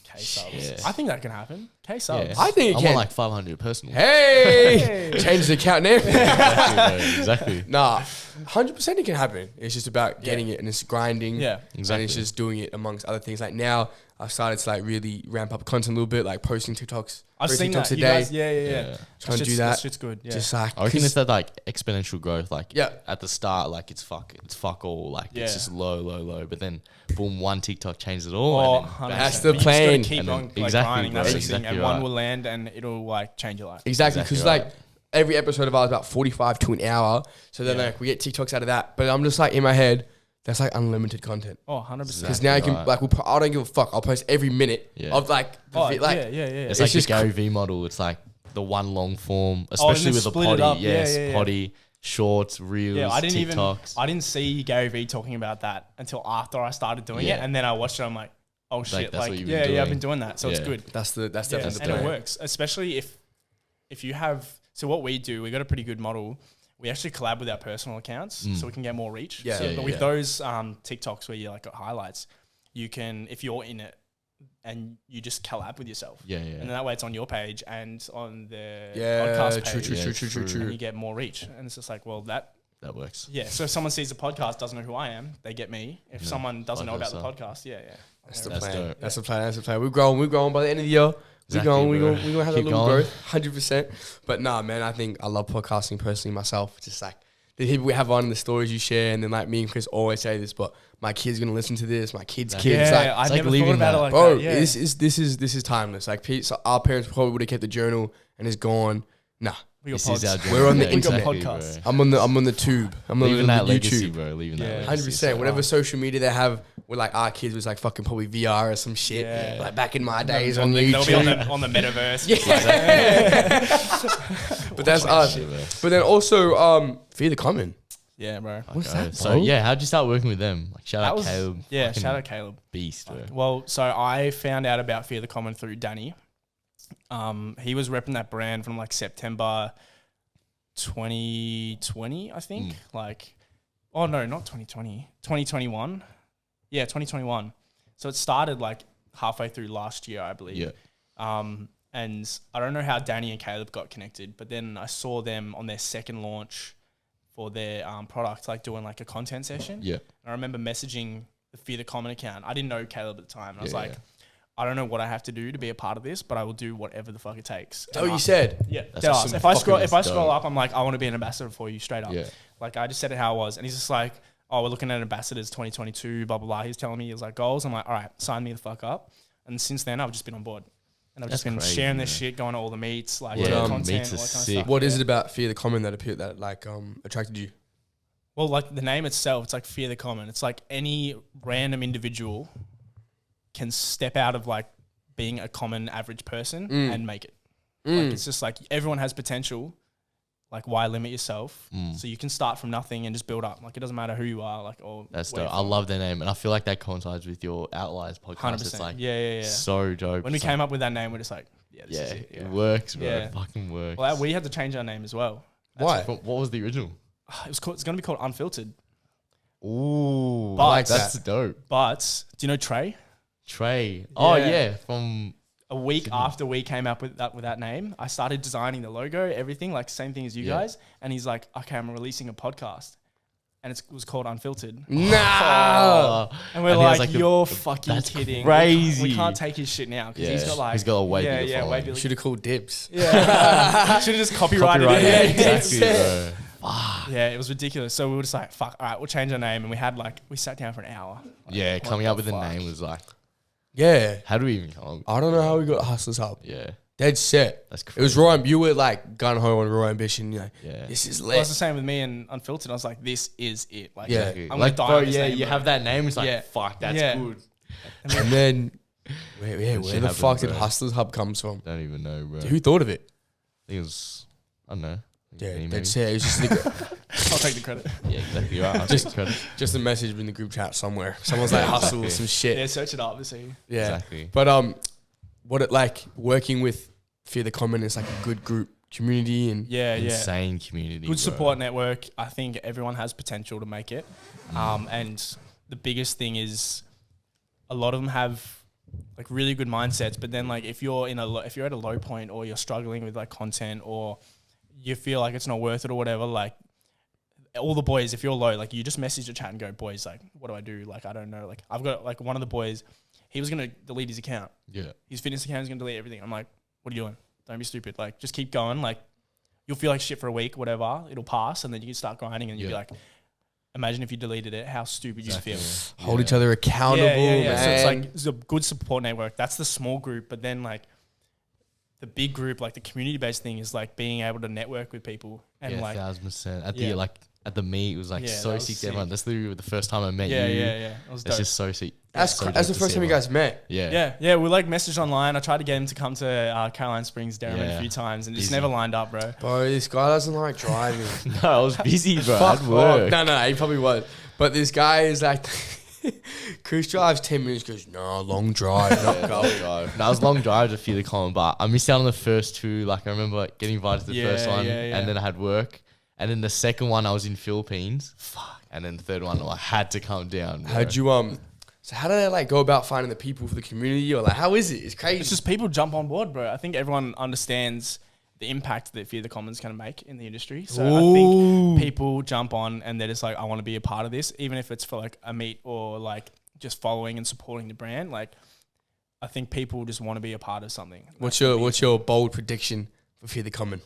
K subs. Yeah. I think that can happen. K subs. Yeah. I think it I can. want like 500 personal. Hey, change the account name. Exactly, bro, exactly. Nah, 100% it can happen. It's just about getting it and it's grinding. Yeah. Exactly. And it's just doing it amongst other things. Like now, I've started to like really ramp up content a little bit, like posting TikToks. I've 3 seen TikToks that. a You day. guys, yeah. Trying to do that. That shit's good. Yeah. Just like, I reckon 'cause- it's that like exponential growth. Like Yeah. at the start, like it's fuck all. Like Yeah. it's just low. But then boom, one TikTok changes it all. Oh, and then 100%. bang. That's the But you just gotta plan. keep And then- on like, exactly, grinding. bro, That's the thing. exactly And one right. will land and it'll like change your life. Exactly, Exactly because right. like every episode of ours is about 45 to an hour. So then like we get TikToks out of that. But I'm just like in my head, that's like unlimited content. Oh, 100%. Because Exactly now you can right. like I don't give a fuck. I'll post every minute Yeah. of like the Oh, like yeah. It's It's like the just Gary V model. It's like the one long form, and especially then with the split it potty. up. Yes, Yeah. potty, shorts, reels, Yeah, I didn't see Gary Vee talking about that until after I started doing Yeah. it, and then I watched it. I'm like, oh shit, that's like what you've yeah, been I've doing. been doing that, so it's Yeah. good. that's Yeah, definitely the and it plan. works, especially if you have. So what we do, we got a pretty good model. We actually collab with our personal accounts, so we can get more reach. Yeah. So, Yeah, but with yeah. those TikToks where you like got highlights, you can, if you're in it, and you just collab with yourself. Yeah. And then that way it's on your page and on the Yeah, podcast true, page. true, Yeah, true, true, true, true. And true. you get more reach. And it's just like, well, that works. yeah. So if someone sees the podcast, doesn't know who I am, they get me. If someone doesn't know vice about the versa. podcast, yeah. That's the That's plan. dope. That's the plan. That's the plan. We're growing by the end of the year. Exactly, We're bro. gonna have a Keep little going. growth, 100%. But nah, man, I think I love podcasting personally myself. Just like the people we have on, the stories you share, and then like me and Chris always say this, but my kid's gonna listen to this. My kids' Exactly. kids, Yeah, like, I it's like never leaving thought about that. it like bro, that. Yeah. this is timeless. Like so our parents probably would have kept the journal and it's gone. Nah, We got This is our pods. journey. We're on the Yeah, internet. We got podcasts. bro. I'm on the tube. I'm on Leaving the that legacy, YouTube. bro. Leaving Yeah. that legacy. 100%. Whatever social media they have with like our kids was like fucking probably VR or some shit. Yeah. Like back in my days on They'll be YouTube. on the metaverse. But that's us. Shit, bro. But then also Fear the Common. Yeah, bro. What's Okay, that, So bro? yeah, how'd you start working with them? Like shout out Caleb. Yeah, Fucking shout out Caleb. beast, bro. Well, so I found out about Fear the Common through Danny. He was repping that brand from like September 2020, I think. Like, oh no, not 2020, 2021. Yeah, 2021. So it started like halfway through last year, I believe. Yeah. And I don't know how Danny and Caleb got connected, but then I saw them on their second launch for their product, like doing like a content session. Yeah. I remember messaging the Fear the Common account. I didn't know Caleb at the time. And I was like, yeah. I don't know what I have to do to be a part of this, but I will do whatever the fuck it takes. Oh, you said? Yeah. That's Dead ass. awesome. If I scroll Dope. up, I'm like, I want to be an ambassador for you straight up. Yeah. Like I just said it how it was. And he's just like, oh, we're looking at ambassadors 2022, blah, blah, blah. He's telling me, he was like, goals. I'm like, all right, sign me the fuck up. And since then, I've just been on board. And I've just been crazy, sharing this man. shit, going to all the meets, like Yeah, content, meets all are that kind of sick. stuff. What is it about Fear the Common that appeared that like attracted you? Well, like the name itself, it's like Fear the Common. It's like any random individual can step out of like being a common average person and make it. Like it's just like everyone has potential. Like why limit yourself? So you can start from nothing and just build up. Like it doesn't matter who you are. Like or That's where dope. you're I from. love their name, and I feel like that coincides with your Outliers podcast. 100%. It's like yeah. so dope. When we It's came up with that name, we're just like, yeah, this yeah, is it. it works, bro. Yeah. It fucking works. Well, we had to change our name as well. Why? What was the original? It's going to be called Unfiltered. Ooh, But- like that's that. dope. But do you know Trey? Trey. Oh Yeah. yeah, from A week after we came up with that name, I started designing the logo, everything, like same thing as you Yeah. guys. And he's like, okay, I'm releasing a podcast. And it was called Unfiltered. Nah. And we're And he has, like, like, the- you're fucking that's kidding. crazy. We can't take his shit now because he's got like... He's got a way bigger way following. bigger. Should have called dibs. Yeah. Should have just copyrighted it. Yeah, Yeah, exactly, yeah. bro. Yeah, it was ridiculous. So we were just like, fuck, all right, we'll change our name. And we had like, we sat down for an hour. Yeah, what coming the up with a fuck? name was like, Yeah. how do we even come up? I don't know how we got Hustlers Hub. Yeah, Dead set. that's It crazy. was raw. You were like gun ho on raw ambition. You're like, Yeah. this is Well, it's lit. the same with me and Unfiltered. I was like, this is it. Like, Yeah. Exactly. I'm Like, gonna die bro, on this yeah, name, you bro. have that name. It's like, Yeah. fuck, that's Yeah. good. And then, where shit the happens, fuck did bro. Hustlers Hub comes from? Don't even know, bro. Who thought of it? I think it was, I don't know. Yeah, Me, maybe. dead set. It was just I'll take the credit. Yeah, exactly right. I'll Just- take credit. just a message in the group chat somewhere. Someone's like hustle Exactly. some shit. Yeah, search it up and see. Yeah. Exactly. But what it like working with Fear the Common is like a good group community and Yeah, yeah. Insane community. Good bro. support network. I think everyone has potential to make it. Mm. And the biggest thing is a lot of them have like really good mindsets, but then like if you're if you're at a low point or you're struggling with like content or you feel like it's not worth it or whatever, like all the boys, if you're low, like you just message the chat and go, boys, like what do I do? Like I don't know. Like I've got like one of the boys, he was gonna delete his account. Yeah. His fitness account is gonna delete everything. I'm like, what are you doing? Don't be stupid. Like just keep going. Like you'll feel like shit for a week, whatever. It'll pass and then you can start grinding and you'll be Yeah. like, imagine if you deleted it, how stupid you'd feel. hold each other accountable, man. So it's like it's a good support network. That's the small group, but then like the big group, like the community based thing, is like being able to network with people and Yeah, like 1000%. At Yeah. the at the meet, it was like Yeah, so that was sick. sick. Everyone, that's literally the first time I met yeah, you. yeah. It was It's dope. just so sick. that's So that's the dope to first see time you everyone. guys met. Yeah. Yeah, we like messaged online. I tried to get him to come to Caroline Springs, Darren, a Yeah. few times, and just Easy. never lined up, bro. Bro, this guy doesn't like driving. No, I was busy, bro. Fuck I'd work. off. No, he probably was. But this guy is like, Chris drives 10 minutes, goes, no, long drive, not going. No, it was long drive to Fear the Common, but I missed out on the first two. Like I remember like, getting invited to the Yeah, first one, yeah. and then I had work, and then the second one I was in Philippines. Fuck. And then the third one I had to come down. Bro. How'd you, so how do they like go about finding the people for the community? Or like, how is it? It's crazy. It's just people jump on board, bro. I think everyone understands the impact that Fear the Common's going to make in the industry. So I think people jump on and they're just like, I want to be a part of this, even if it's for like a meet or like just following and supporting the brand. Like, I think people just want to be a part of something. What's your bold prediction for Fear the Common?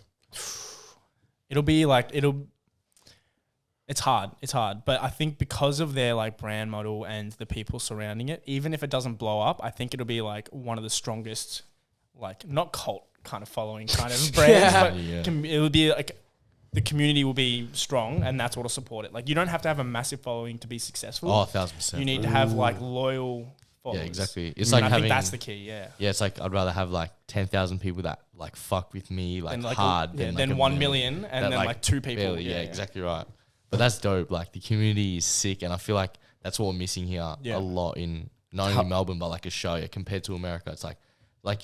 It'll be like, it's hard. But I think because of their like brand model and the people surrounding it, even if it doesn't blow up, I think it'll be like one of the strongest, like not cult kind of following kind of brands, but Yeah. it would be like the community will be strong and that's what'll support it. Like you don't have to have a massive following to be successful. Oh, 1000%. You need to have like loyal followers. Yeah, exactly. It's And like I having. think that's the key. Yeah. Yeah, it's like I'd rather have like 10,000 people that like fuck with me like, And like hard yeah, than then like 1 million and that, then like 2 people. barely, yeah, exactly right. But that's dope. Like the community is sick, and I feel like that's what we're missing here Yeah. a lot in not only Melbourne but like Australia compared to America. It's like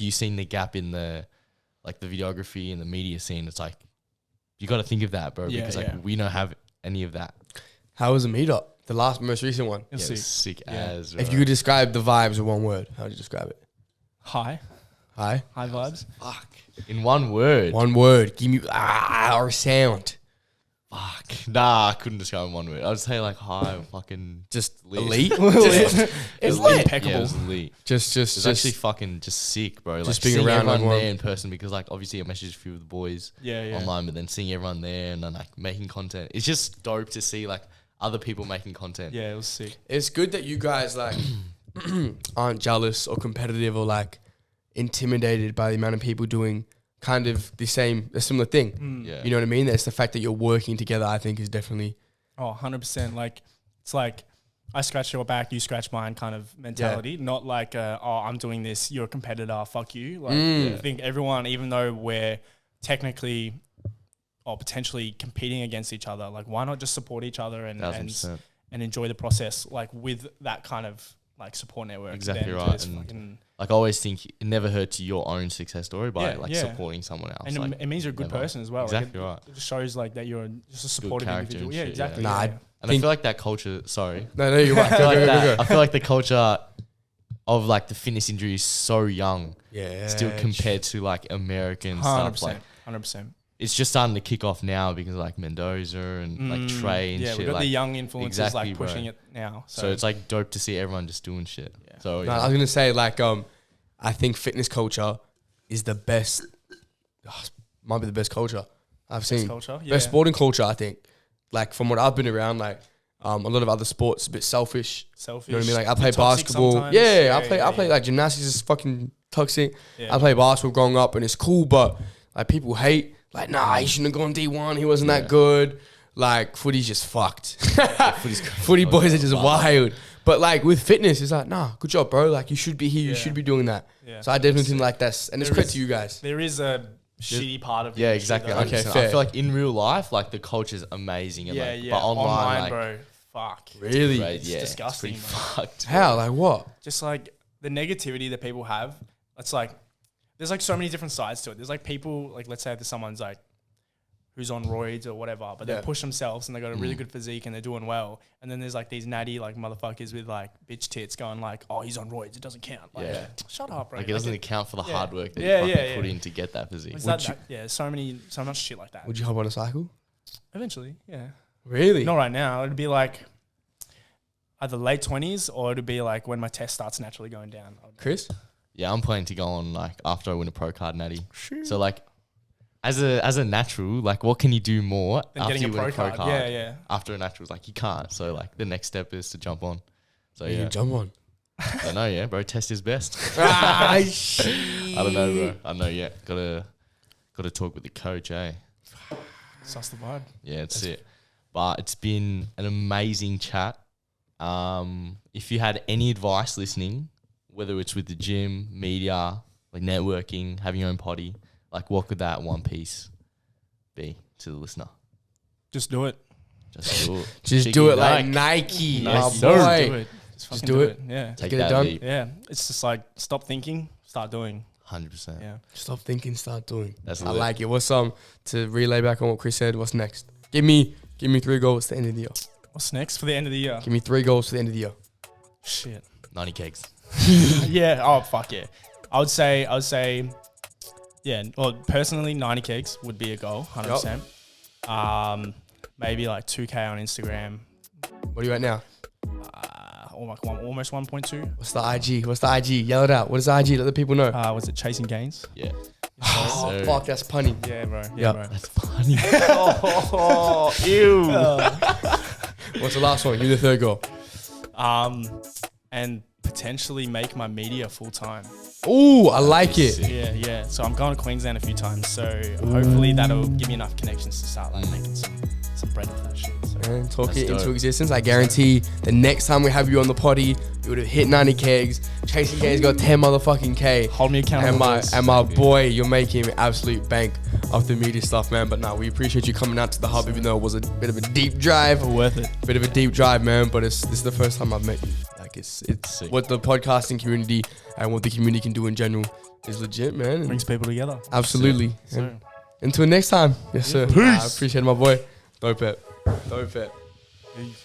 you've seen the gap in the like the videography and the media scene. It's like you got to think of that, bro, Yeah, because yeah. like we don't have any of that. How was the meetup? The most recent one. It's Yeah, it was sick. sick Yeah. as. If bro. you could describe the vibes in one word, how would you describe it? High Vibes. vibes. in one word, One word. Give me or a sound. Fuck. Nah, I couldn't describe in one word. I would say like high, fucking Just lit. elite. It's elite. impeccable. Yeah, it was elite. Just It's actually fucking just sick, bro. Like just being seeing around everyone everyone. there in person, because like obviously I messaged a few of the boys Yeah. online, but then seeing everyone there and then like making content. It's just dope to see like other people making content. Yeah, it was sick. It's good that you guys like aren't jealous or competitive or like intimidated by the amount of people doing kind of a similar thing. Yeah. You know what I mean? It's the fact that you're working together, I think, is definitely. Oh, 100%. Like, it's like I scratch your back, you scratch mine kind of mentality. Not like, I'm doing this, you're a competitor, fuck you. Like, I think everyone, even though we're technically or potentially competing against each other, like, why not just support each other and 1000%. enjoy the process, like, with that kind of like support network. Exactly then right. just And fucking, like I always think it never hurts your own success story by Yeah, like yeah. supporting someone else. and Like, it means you're a good never. person as well. Exactly like right. it just shows like that you're just a supportive character individual. and Yeah, shit, exactly. yeah. Nah, yeah, I- yeah. And I feel like that culture. Sorry. No, you're right. I feel like Go, that. go. I feel like the culture of like the fitness industry is so young. Yeah. Still compared to like American stuff. 100%. Like 100%. it's just starting to kick off now because of like Mendoza and like Trey and yeah, shit. we've got like, the young influencers exactly, like pushing bro. it now. so it's like dope to see everyone just doing shit. Yeah. So No, I was gonna say like I think fitness culture is the best. Might be the best culture I've seen. culture. Yeah. Best sporting culture, I think. Like from what I've been around, like a lot of other sports, a bit selfish. Selfish. You know what I mean? Like I play toxic basketball. sometimes. Yeah, I play like gymnastics is fucking toxic. Yeah. I play basketball growing up and it's cool, but like people hate. Like nah, he shouldn't have gone D1. He wasn't that good. Like footy's just fucked. Footy boys are just wild. But like with fitness, it's like nah, good job, bro. Like you should be here. You Yeah. should be doing that. Yeah. So I definitely think like that's and it's There credit is- to you guys. There is a shitty part of it. yeah, exactly. Okay, 100%. fair. I feel like in real life, like the culture's amazing. And Yeah, like, yeah. But online, like, bro. Fuck. Really? right, yeah, disgusting, It's pretty man. fucked. How? Like what? Just like the negativity that people have. It's like there's like so many different sides to it. There's like people like let's say there's someone's like who's on roids or whatever, but Yeah. they push themselves and they got a really good physique and they're doing well. And then there's like these natty like motherfuckers with like bitch tits going like, oh, he's on roids, it doesn't count. Like, Yeah. shut up, bro. Like it doesn't account for the yeah. hard work that Yeah, you yeah, fucking put yeah. in to get that physique. It's Would that, yeah, so much shit like that. Would you hop on a cycle? Eventually, yeah. Really? Not right now. It'd be like either late 20s or it'd be like when my test starts naturally going down. Chris? Yeah, I'm planning to go on like after I win a pro card natty. So like as a natural, like what can you do more Then after getting you a win pro a pro card. card? Yeah, yeah. After a natural, like you can't. So like the next step is to jump on. So You yeah, can jump on. I don't know, yeah, bro. Test is best. I I don't know, bro. I don't know yet. Gotta talk with the coach, eh? Suss the vibe. Yeah, that's it. But it's been an amazing chat. If you had any advice listening, whether it's with the gym, media, like networking, having your own poddy, like what could that one piece be to the listener? Just do it. Just do it. Just Cheeky do it like Nike. Nike, my Yes, boy. sir. Do it. Just fucking do it. Yeah. Take Get it that done. leap. Yeah. It's just like stop thinking, start doing. 100%. Yeah. Stop thinking, start doing. That's I lit. like it. What's to relay back on what Chris said? What's next? Give me 3 goals to the end of the year. What's next for the end of the year? Give me 3 goals to the end of the year. Shit. 90 kegs. Yeah. Oh fuck yeah. I would say. Yeah. Well, personally, 90 kegs would be a goal, 100%. Maybe like 2K on Instagram. What are you at now? Almost 1.2. What's the IG? What's the IG? Yell it out. What is the IG? Let the people know. Was it Chasing Gains? Yeah. Oh, sir. fuck, that's punny. Yeah, bro. Yeah. bro. That's funny. Oh, ew. What's the last one? You the 3rd goal. And potentially make my media full time. Ooh, I like it. Yeah. So I'm going to Queensland a few times. So hopefully that'll give me enough connections to start like making some bread off that shit. So. And talk That's it into dope. existence. I guarantee the next time we have you on the potty, you would have hit 90 kegs. Chasing Games got 10 motherfucking K. Hold me accountable. And my boy, you're making absolute bank off the media stuff, man. But no, we appreciate you coming out to the hub, even though it was a bit of a deep drive. Worth it. Bit of a deep drive, man. But this is the first time I've met you. Like it's Sick. what the podcasting community and what the community can do in general is legit, man. And Brings people together. absolutely. So. And until next time, yes sir. Peace. I appreciate it, my boy. Dope it. Peace.